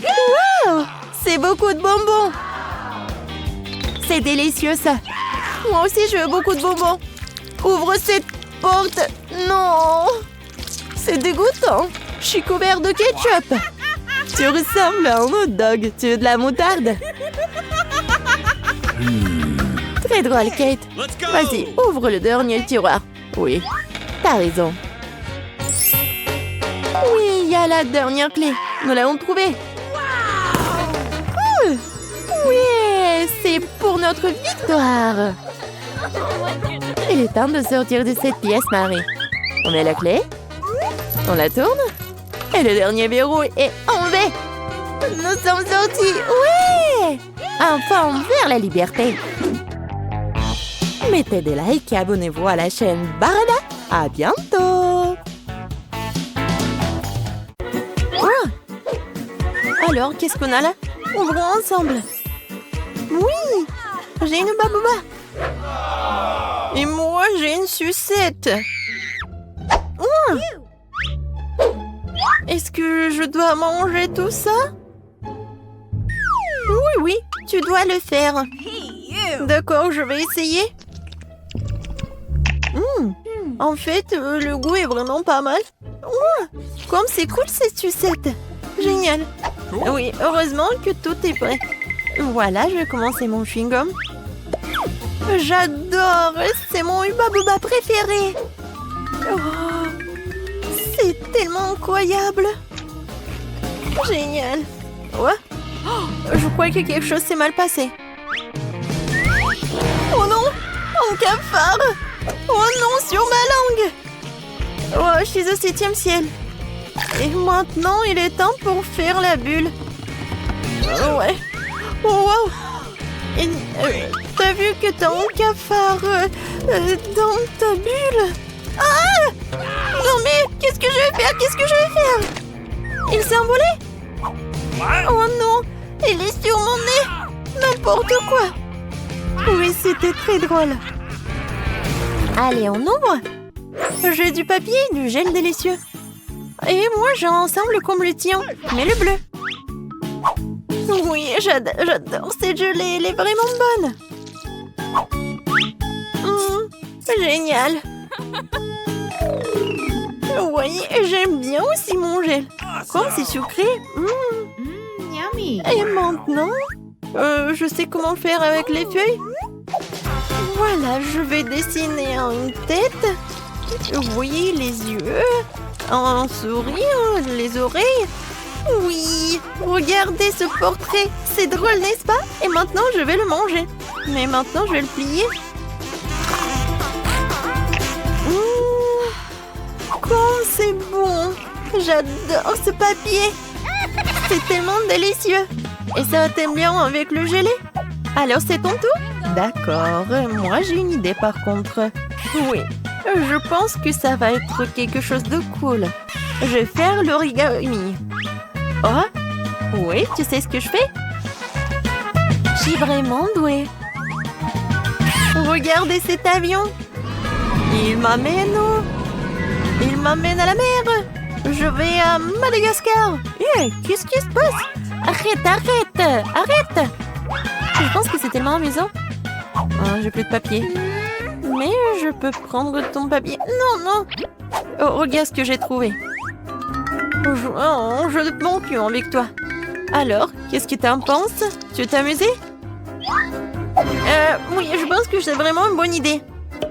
S5: Wow! C'est beaucoup de bonbons! C'est délicieux, ça. Moi aussi, je veux beaucoup de bonbons. Ouvre cette porte. Non! C'est dégoûtant. Je suis couvert de ketchup. Tu ressembles à un hot dog. Tu veux de la moutarde? Très drôle, Kate.
S3: Let's go.
S5: Vas-y, ouvre le dernier tiroir. Oui, t'as raison. Oui, il y a la dernière clé. Nous l'avons trouvée. Cool. Oui, c'est pour notre victoire. Il est temps de sortir de cette pièce, Marie. On met la clé. On la tourne. Et le dernier verrou est enlevé. Nous sommes sortis. Oui! Enfin, vers la liberté. Mettez des likes et abonnez-vous à la chaîne Barada. À bientôt. Ah. Alors, qu'est-ce qu'on a là? Ouvrons ensemble. Oui! J'ai une babouba. Et moi, j'ai une sucette. Oh. Est-ce que je dois manger tout ça? Oui, oui, tu dois le faire. D'accord, je vais essayer. En fait, le goût est vraiment pas mal. Comme c'est cool cette sucette. Génial. Oui, heureusement que tout est prêt. Voilà, je vais commencer mon chewing-gum. J'adore, c'est mon Hubba Bubba préféré. Oh, c'est tellement incroyable. Génial. Ouais. Oh, je crois que quelque chose s'est mal passé. Oh non, un cafard. Oh non, sur ma langue. Oh, je suis au 7e ciel. Et maintenant, il est temps pour faire la bulle. Ouais. Oh, wow. Et, t'as vu que t'as un cafard dans ta bulle? Ah! Non mais, qu'est-ce que je vais faire? Qu'est-ce que je vais faire? Il s'est envolé? Oh non! Il est sur mon nez! N'importe quoi! Oui, c'était très drôle. Allez, on ouvre. J'ai du papier et du gel délicieux. Et moi, j'ai un ensemble comme le tien, mais le bleu. Oui, j'adore cette gelée, elle est vraiment bonne. Génial. Oui, j'aime bien aussi mon gel. Comme c'est sucré.
S4: Yummy.
S5: Et maintenant, je sais comment faire avec les feuilles. Voilà, je vais dessiner une tête. Oui, les yeux. Un sourire, les oreilles. Oui, regardez ce portrait. C'est drôle, n'est-ce pas? Et maintenant, je vais le manger. Mais maintenant, je vais le plier. Comme c'est bon. J'adore ce papier. C'est tellement délicieux. Et ça t'aime bien avec le gelé? Alors, c'est ton tour? D'accord. Moi, j'ai une idée par contre. Oui, je pense que ça va être quelque chose de cool. Je vais faire l'origami. Oh, oui, tu sais ce que je fais? Je suis vraiment douée. Regardez cet avion. Il m'amène où? Il m'amène à la mer. Je vais à Madagascar. Qu'est-ce qui se passe? Arrête. Je pense que c'est tellement amusant. J'ai plus de papier. Mais je peux prendre ton papier. Non. Oh, regarde ce que j'ai trouvé. Je ne monte plus avec toi. Alors, qu'est-ce que t'en penses? Tu veux t'amuser? Oui, je pense que c'est vraiment une bonne idée.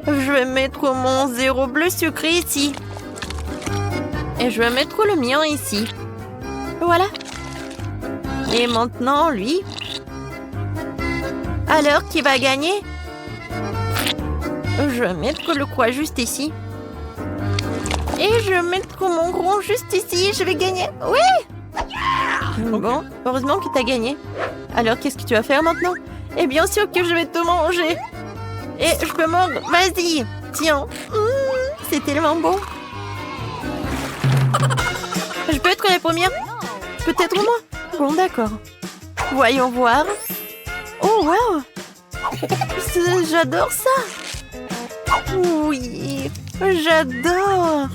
S5: Je vais mettre mon zéro bleu sucré ici. Et je vais mettre le mien ici. Voilà. Et maintenant, lui. Alors, qui va gagner? Je vais mettre le croix juste ici. Et je vais mettre mon gros juste ici. Je vais gagner. Oui! Bon, heureusement que tu as gagné. Alors, qu'est-ce que tu vas faire maintenant? Et bien sûr que je vais te manger. Et je peux mordre. Vas-y. Tiens. C'est tellement beau. Je peux être la première? Peut-être moi? Bon, d'accord. Voyons voir. Oh, wow! J'adore ça! Oui, j'adore!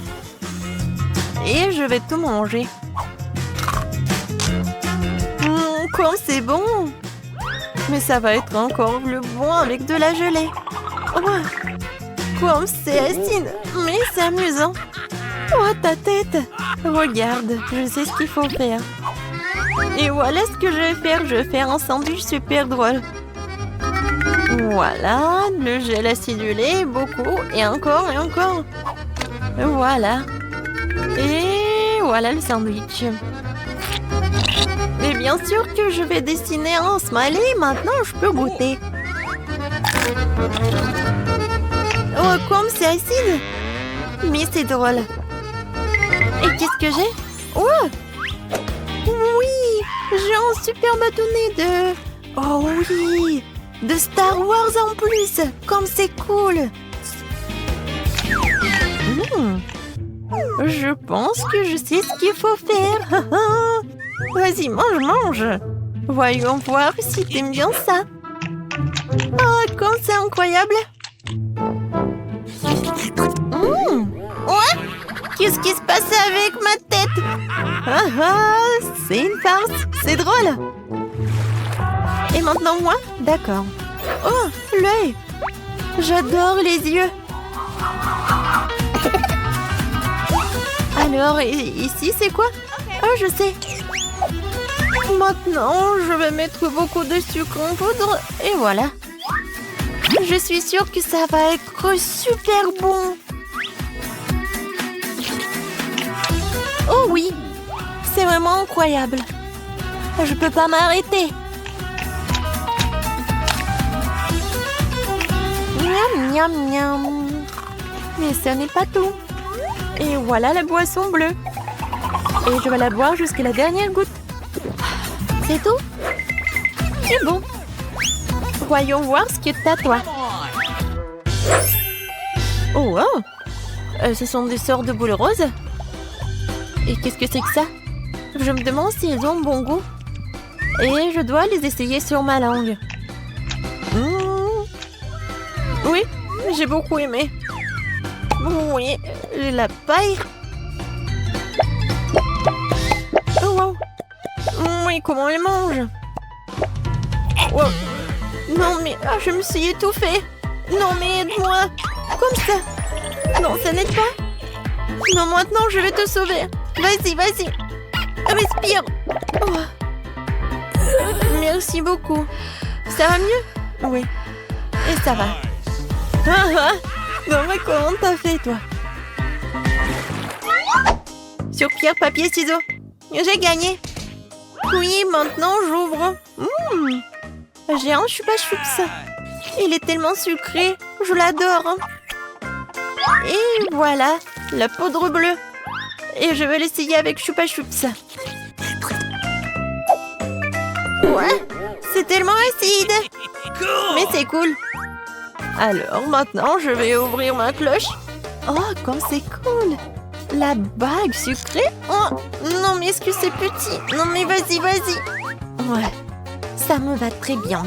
S5: Et je vais tout manger. Comme c'est bon! Mais ça va être encore plus bon avec de la gelée. Oh, comme c'est acide, mais c'est amusant. Oh, ta tête! Regarde, je sais ce qu'il faut faire. Et voilà ce que je vais faire. Je vais faire un sandwich super drôle. Voilà, le gel acidulé, beaucoup, et encore, et encore. Voilà. Et voilà le sandwich. Et bien sûr que je vais dessiner un smiley. Maintenant, je peux goûter. Oh, comme c'est acide. Mais c'est drôle. Et qu'est-ce que j'ai? Oh! Oui! J'ai un super bâtonnet de... Oh oui! De Star Wars en plus! Comme c'est cool! Je pense que je sais ce qu'il faut faire! Vas-y, mange! Voyons voir si t'aimes bien ça! Oh, comme c'est incroyable! Ouais? Qu'est-ce qui se passe avec ma tête? C'est une farce! C'est drôle! Et maintenant moi? D'accord. Oh, l'œil! J'adore les yeux! Alors, ici, c'est quoi? Oh, je sais! Maintenant, je vais mettre beaucoup de sucre en poudre, et voilà! Je suis sûre que ça va être super bon! Oh oui! C'est vraiment incroyable! Je peux pas m'arrêter! Miam, miam, miam! Mais ce n'est pas tout! Et voilà la boisson bleue! Et je vais la boire jusqu'à la dernière goutte! C'est tout? C'est bon. Voyons voir ce que t'as, toi. Oh, wow. Ce sont des sortes de boules roses. Et qu'est-ce que c'est que ça? Je me demande si elles ont bon goût. Et je dois les essayer sur ma langue. Oui, j'ai beaucoup aimé. Oui, la paille. Oh, wow. Oui, comment on les mange? Wow. Non, mais je me suis étouffée. Non, mais aide-moi. Comme ça. Non, ça n'aide pas. Non, maintenant, je vais te sauver. Vas-y, vas-y. Respire. Oh. Merci beaucoup. Ça va mieux? Oui. Et ça va. Non, mais comment t'as fait, toi? Sur pierre, papier, ciseaux. J'ai gagné. Oui, maintenant, j'ouvre. J'ai un chupa-chups. Il est tellement sucré. Je l'adore. Et voilà, la poudre bleue. Et je vais l'essayer avec chupa-chups. Ouais, c'est tellement acide. Mais c'est cool. Alors, maintenant, je vais ouvrir ma cloche. Oh, comme c'est cool. La bague sucrée. Oh, non, mais est-ce que c'est petit? Non, mais vas-y, vas-y. Ouais, ça me va très bien.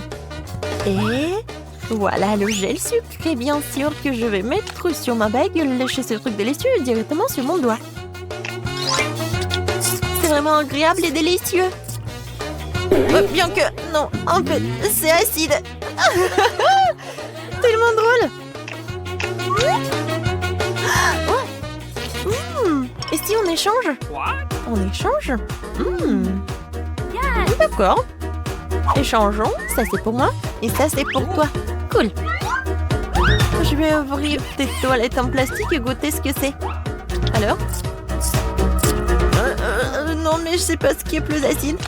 S5: Et voilà le gel sucré, bien sûr, que je vais mettre sur ma bague et lécher ce truc délicieux directement sur mon doigt. C'est vraiment agréable et délicieux. Bien que, non, un peu, c'est acide. Tellement drôle. Et si on échange? On échange? D'accord. Échangeons. Ça, c'est pour moi. Et ça, c'est pour toi. Cool. Je vais ouvrir tes toilettes en plastique et goûter ce que c'est. Alors? Non, mais je sais pas ce qui est plus acide.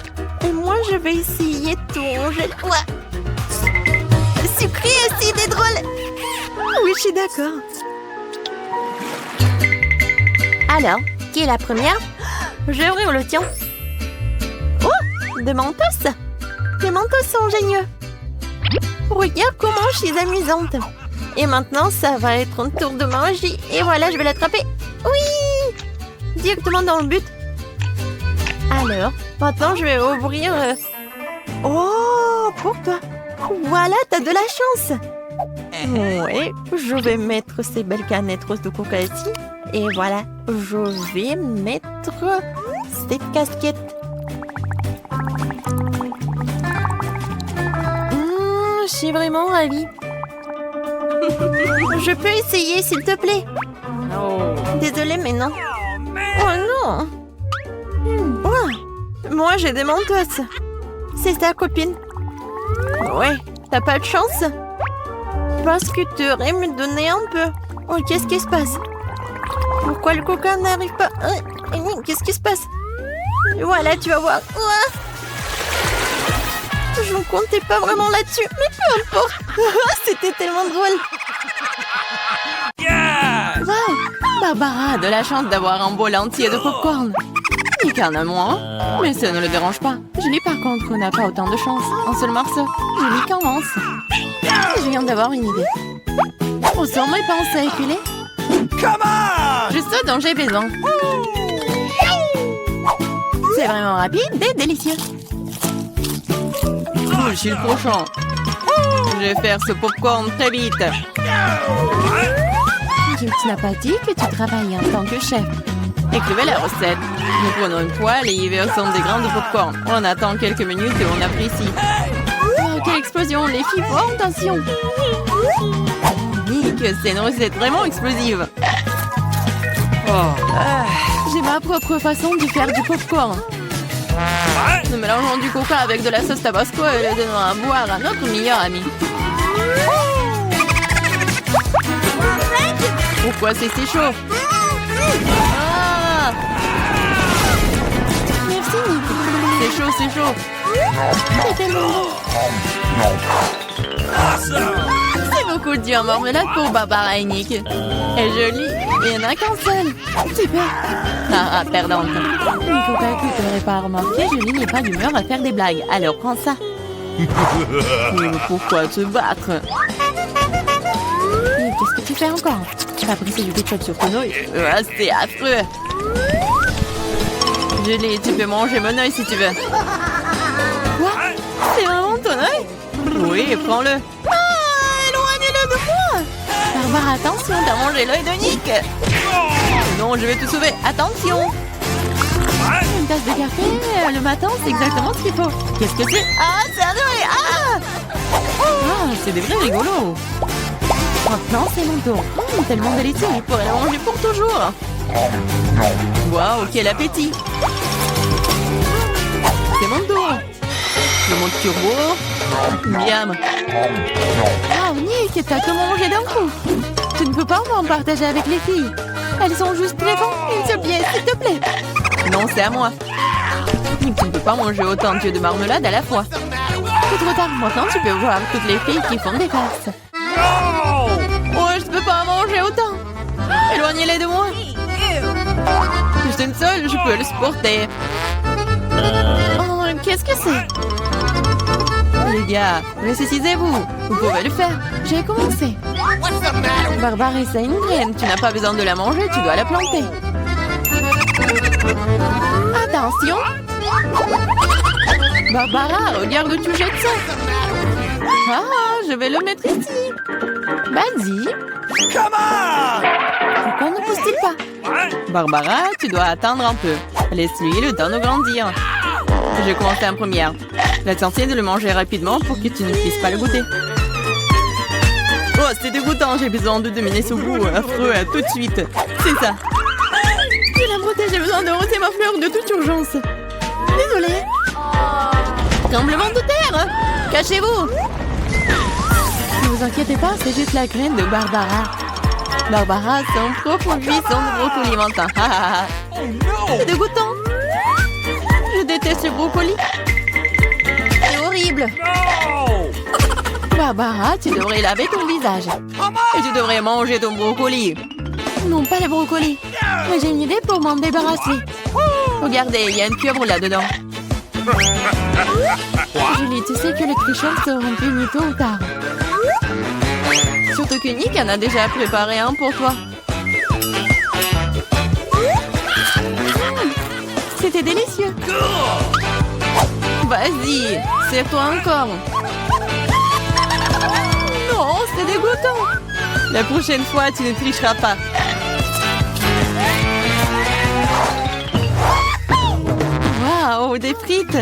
S5: Et moi, je vais essayer ton gel. Ouais. Sucré, acide et drôle. Oui, je suis d'accord. Alors, qui est la première? Je vais ouvrir le tien. Oh, des mentos. Des mentos sont géniaux. Regarde comment je suis amusante. Et maintenant, ça va être un tour de magie. Et voilà, je vais l'attraper. Oui! Directement dans le but. Alors, maintenant, je vais ouvrir... Oh, pour toi. Voilà, t'as de la chance. Oui, je vais mettre ces belles canettes roses de coca ici. Et voilà, je vais mettre cette casquette. Je suis vraiment ravie. Je peux essayer, s'il te plaît? Désolée, mais non. Oh non. Oh, moi, j'ai des mentos. C'est ta copine. Ouais, t'as pas de chance? Parce que tu aurais me donner un peu. Oh, qu'est-ce qui se passe? Pourquoi le coca n'arrive pas? Qu'est-ce qui se passe? Voilà, tu vas voir. Je ne comptais pas vraiment là-dessus, mais peu importe. C'était tellement drôle. Wow, Barbara a de la chance d'avoir un bol entier de popcorn. Il qu'en a moins, mais ça ne le dérange pas. Julie, par contre, n'a pas autant de chance. Un seul morceau. Julie commence. Je viens d'avoir une idée. Où sont mes pinces à épiler? Juste ce dont j'ai besoin. C'est vraiment rapide et délicieux. Je suis le prochain. Je vais faire ce popcorn très vite. Tu n'as pas dit que tu travailles en tant que chef. Écrivez la recette. Nous prenons une poêle et y versons des grains de popcorn. On attend quelques minutes et on apprécie. Oh, quelle explosion! Les filles, font attention! Nick, c'est une recette vraiment explosive. J'ai ma propre façon de faire du popcorn. Nous mélangeons du coca avec de la sauce tabasco et le donnons à boire à notre meilleur ami. Pourquoi c'est si chaud? Merci, Nick. C'est chaud, c'est chaud. C'est tellement bon. C'est beaucoup de en marmelade pour Barbara et Nick. Elle est jolie, mais il n'y en a qu'un seul. Super. Perdante. Nico, que tu n'aurais pas remarqué, Julie n'est pas d'humeur à faire des blagues. Alors prends ça. Mais pourquoi te battre? Qu'est-ce que tu fais encore? Tu vas briser du ketchup sur ton œil? C'est affreux. Julie, tu peux manger mon œil si tu veux. Quoi? C'est vraiment ton œil? Oui, prends-le. Ah, éloignez-le de moi! Barbara, attention, t'as mangé l'œil de Nick. Non, je vais te sauver. Attention! Une tasse de café le matin, c'est exactement ce qu'il faut. Qu'est-ce que c'est? Ah, c'est un œil! Ah, c'est des vrais rigolos. Maintenant, c'est mon tour. Tellement délicieux, je pourrais le manger pour toujours. Waouh, quel appétit! C'est mon tour. Le monde turbo. Miam. Ah, Nick, t'as tout mangé d'un coup. Tu ne peux pas m'en partager avec les filles. Elles sont juste très bonnes. Une seule pièce, s'il te plaît. Non, c'est à moi. Nick, tu ne peux pas manger autant de marmelade à la fois. C'est trop tard. Maintenant, tu peux voir toutes les filles qui font des farces. Oh, je ne peux pas manger autant. Éloignez-les de moi. Je suis une seule, je peux le supporter. Oh, qu'est-ce que c'est? Les gars, ressuscitez-vous. Vous pouvez le faire. J'ai commencé. Barbara, c'est une graine. Tu n'as pas besoin de la manger, tu dois la planter. Attention. Barbara, regarde où tu jettes ça. Ah, je vais le mettre ici. Vas-y. Pourquoi ne pousse-t-il pas? Barbara, tu dois attendre un peu. Laisse-lui le temps de grandir. Je vais commencer en première. L'essentiel est de le manger rapidement pour que tu ne puisses pas le goûter. Oh, c'est dégoûtant. J'ai besoin de dominer ce goût affreux tout de suite. C'est ça. Je la protège. J'ai besoin de rôter ma fleur de toute urgence. Désolée. Tremblement de terre. Cachez-vous. Ne vous inquiétez pas, c'est juste la graine de Barbara. Barbara, son propre buisson de brocoli mentin. C'est dégoûtant. Je déteste le brocoli. C'est horrible. Barbara, tu devrais laver ton visage. Et tu devrais manger ton brocoli. Non, pas le brocoli. Mais j'ai une idée pour m'en débarrasser. Regardez, il y a une pieuvre là-dedans. Julie, tu sais que les tricheurs seront punis tôt ou tard. Surtout que Nick en a déjà préparé un pour toi. C'était délicieux. Vas-y, serre-toi encore. Non, c'est dégoûtant. La prochaine fois, tu ne tricheras pas. Waouh, des frites.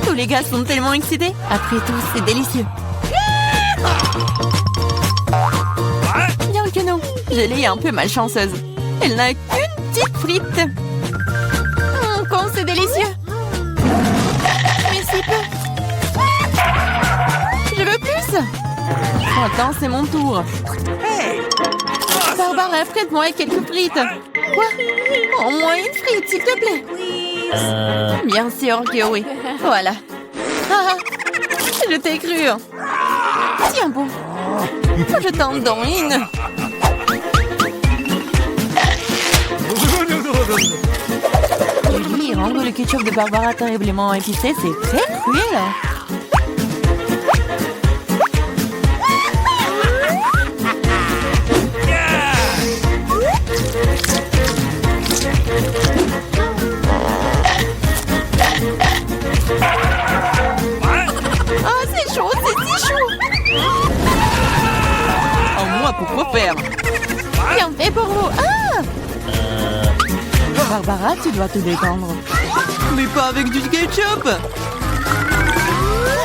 S5: Tous les gars sont tellement excités. Après tout, c'est délicieux. Bien que non, Julie est un peu malchanceuse. Elle n'a qu'une petite frite. Comme c'est délicieux. Mais si peu. Je veux plus. Maintenant, c'est mon tour. Barbara, prête-moi quelques frites. Quoi? Au moins une frite, s'il te plaît. Bien sûr que oui. Voilà. Ah, je t'ai cru. Tiens bon. Je t'en donne une. Julie, rendre le ketchup de Barbara terriblement épicé, c'est très cruel. Ah, c'est chaud, c'est si chaud. Oh, moi, pourquoi faire? Bien fait pour vous. Ah! Barbara, tu dois te détendre. Mais pas avec du ketchup. Ah,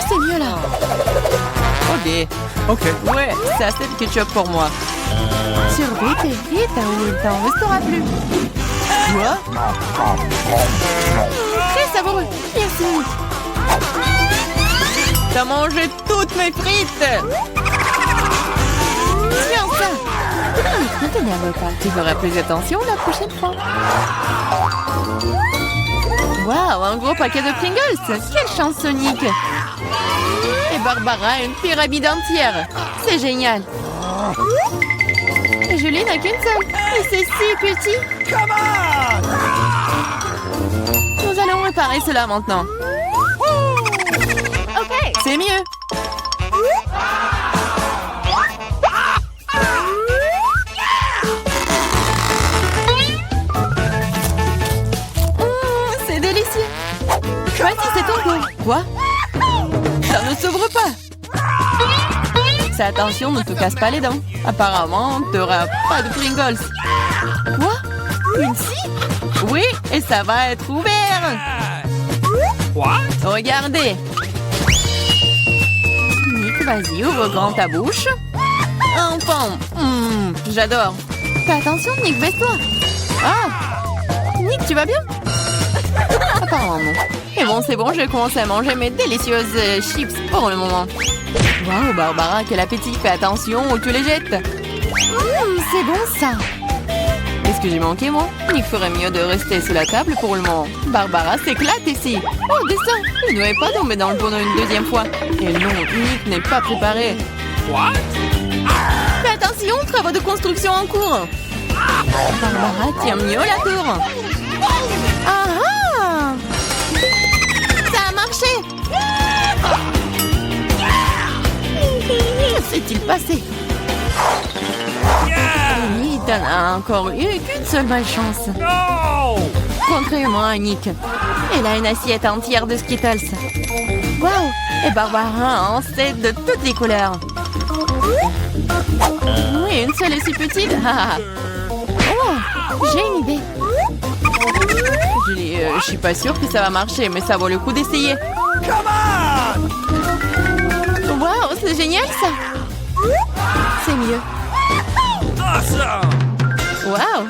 S5: c'est mieux là. Ok. Ouais, c'est assez de ketchup pour moi. Surveille tes frites ou il t'en restera plus. Quoi? Très savoureux. Merci. T'as mangé toutes mes frites. Tiens ça. Ne t'énerve pas. Tu feras plus attention la prochaine fois. Waouh, un gros paquet de Pringles. Quelle chance, Sonic. Et Barbara, une pyramide entière. C'est génial. Et Julie n'a qu'une seule. Et c'est si petit. Nous allons réparer cela maintenant. C'est mieux. C'est délicieux. Vas-y, c'est ton tour. Quoi? Ça ne s'ouvre pas. Fais attention, ne te casse pas les dents. Apparemment, t'auras pas de Pringles. Quoi? Une scie? Oui, et ça va être ouvert.
S3: What?
S5: Regardez. Nick, vas-y, ouvre grand ta bouche. Enfin, j'adore. Fais attention, Nick, baisse-toi. Ah, Nick, tu vas bien? Apparemment non. Et bon, c'est bon, je vais commencer à manger mes délicieuses chips pour le moment. Waouh, Barbara, quel appétit. Fais attention où tu les jettes. C'est bon ça. Qu'est-ce que j'ai manqué, moi? Il ferait mieux de rester sous la table pour le moment. Barbara s'éclate ici. Oh, descends. Il ne devait pas tomber dans le tonneau une deuxième fois. Et non, Nick n'est pas préparé.
S3: What?
S5: Fais attention, travaux de construction en cours. Barbara tient mieux la tour. Ah ah! Ça a marché. Que s'est-il passé? Oui, t'en as encore eu qu'une seule malchance.
S3: No!
S5: Contrairement à Nick. Elle a une assiette entière de Skittles. Waouh! Et Barbara en sait de toutes les couleurs. Oui, une seule est si petite. Oh, j'ai une idée. Je suis pas sûre que ça va marcher, mais ça vaut le coup d'essayer.
S3: Come
S5: Waouh, c'est génial ça. C'est mieux.
S3: on! Awesome!
S5: Waouh.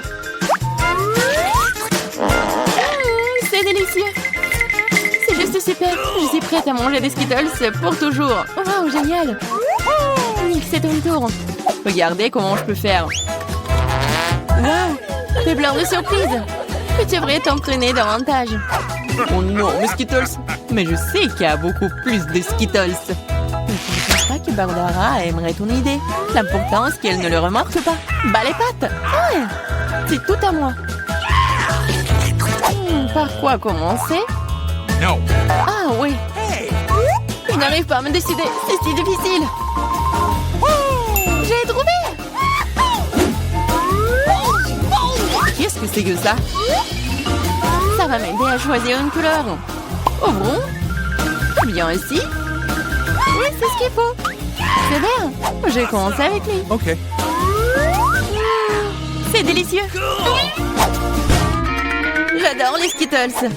S5: C'est délicieux. C'est juste super. Je suis prête à manger des Skittles pour toujours. Waouh, génial. Nick, c'est ton tour. Regardez comment je peux faire. Waouh, t'es plein de surprises. Tu devrais t'entraîner davantage. Oh non, mes Skittles. Mais je sais qu'il y a beaucoup plus de Skittles. Mais je ne pense pas que Barbara aimerait ton idée. L'important, c'est qu'elle ne le remarque pas. Bah les pattes. Ouais, c'est tout à moi. Par quoi commencer?
S3: No!
S5: Ah oui. Je n'arrive pas à me décider. C'est si difficile. J'ai trouvé. Qu'est-ce que c'est que ça? Ça va m'aider à choisir une couleur. Ouvrons. Bien ici. Oui, c'est ce qu'il faut. C'est bien. Je vais commencer avec lui.
S3: Okay.
S5: C'est délicieux. J'adore les Skittles.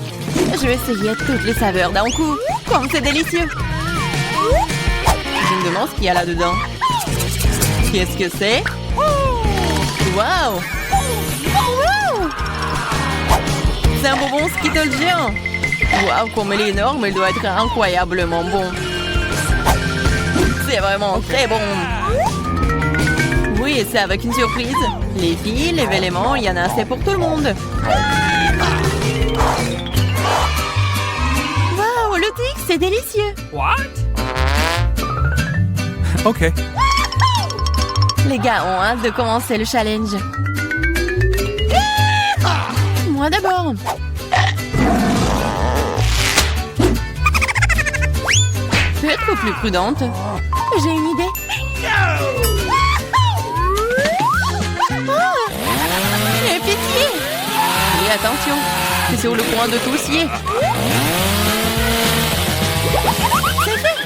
S5: Je vais essayer toutes les saveurs d'un coup. Comme c'est délicieux. Je me demande ce qu'il y a là-dedans. Qu'est-ce que c'est? Waouh! Wow! C'est un bonbon Skittles géant. Waouh, comme il est énorme, il doit être incroyablement bon. C'est vraiment très bon. Oui, c'est avec une surprise. Les filles, les éléments, il y en a assez pour tout le monde. Waouh, le Twix, c'est délicieux.
S3: What? Okay.
S5: Les gars ont hâte de commencer le challenge. Moi d'abord. Peux être plus prudente. J'ai une idée. Ah, j'ai pétillé. Oui, attention. C'est sur le point de tout scier. C'est fait.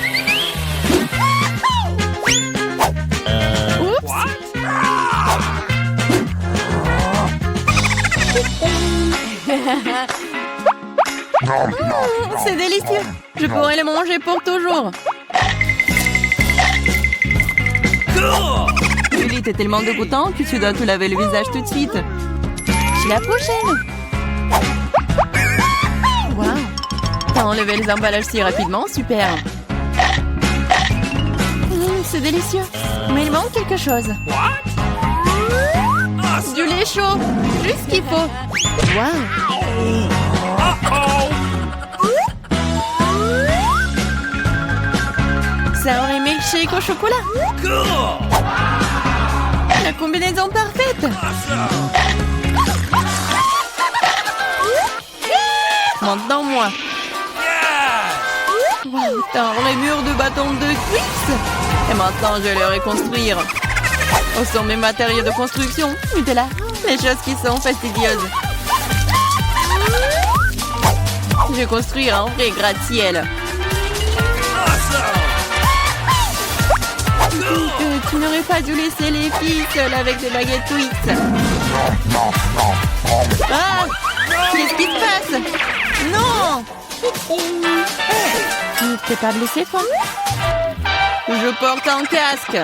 S5: Oups. C'est délicieux. Je pourrais le manger pour toujours. Julie, t'es tellement dégoûtant que tu dois te laver le visage tout de suite. C'est la prochaine. Waouh. T'as enlevé les emballages si rapidement, super. C'est délicieux. Mais il manque quelque chose. Du lait chaud. Juste ce qu'il faut. Waouh. Ça aurait milkshake au chocolat. La combinaison parfaite. Maintenant moi. Wow, tard, les murs de bâtons de Twix. Et maintenant, je vais les reconstruire. Où sont mes matériaux de construction? Nutella, les choses qui sont fastidieuses. Je vais construire un vrai gratte-ciel. Tu n'aurais pas dû laisser les filles seules avec des baguettes Twix. Ah! Qu'est-ce qui se passe? Non! Tu t'es pas blessé, toi? Je porte un casque.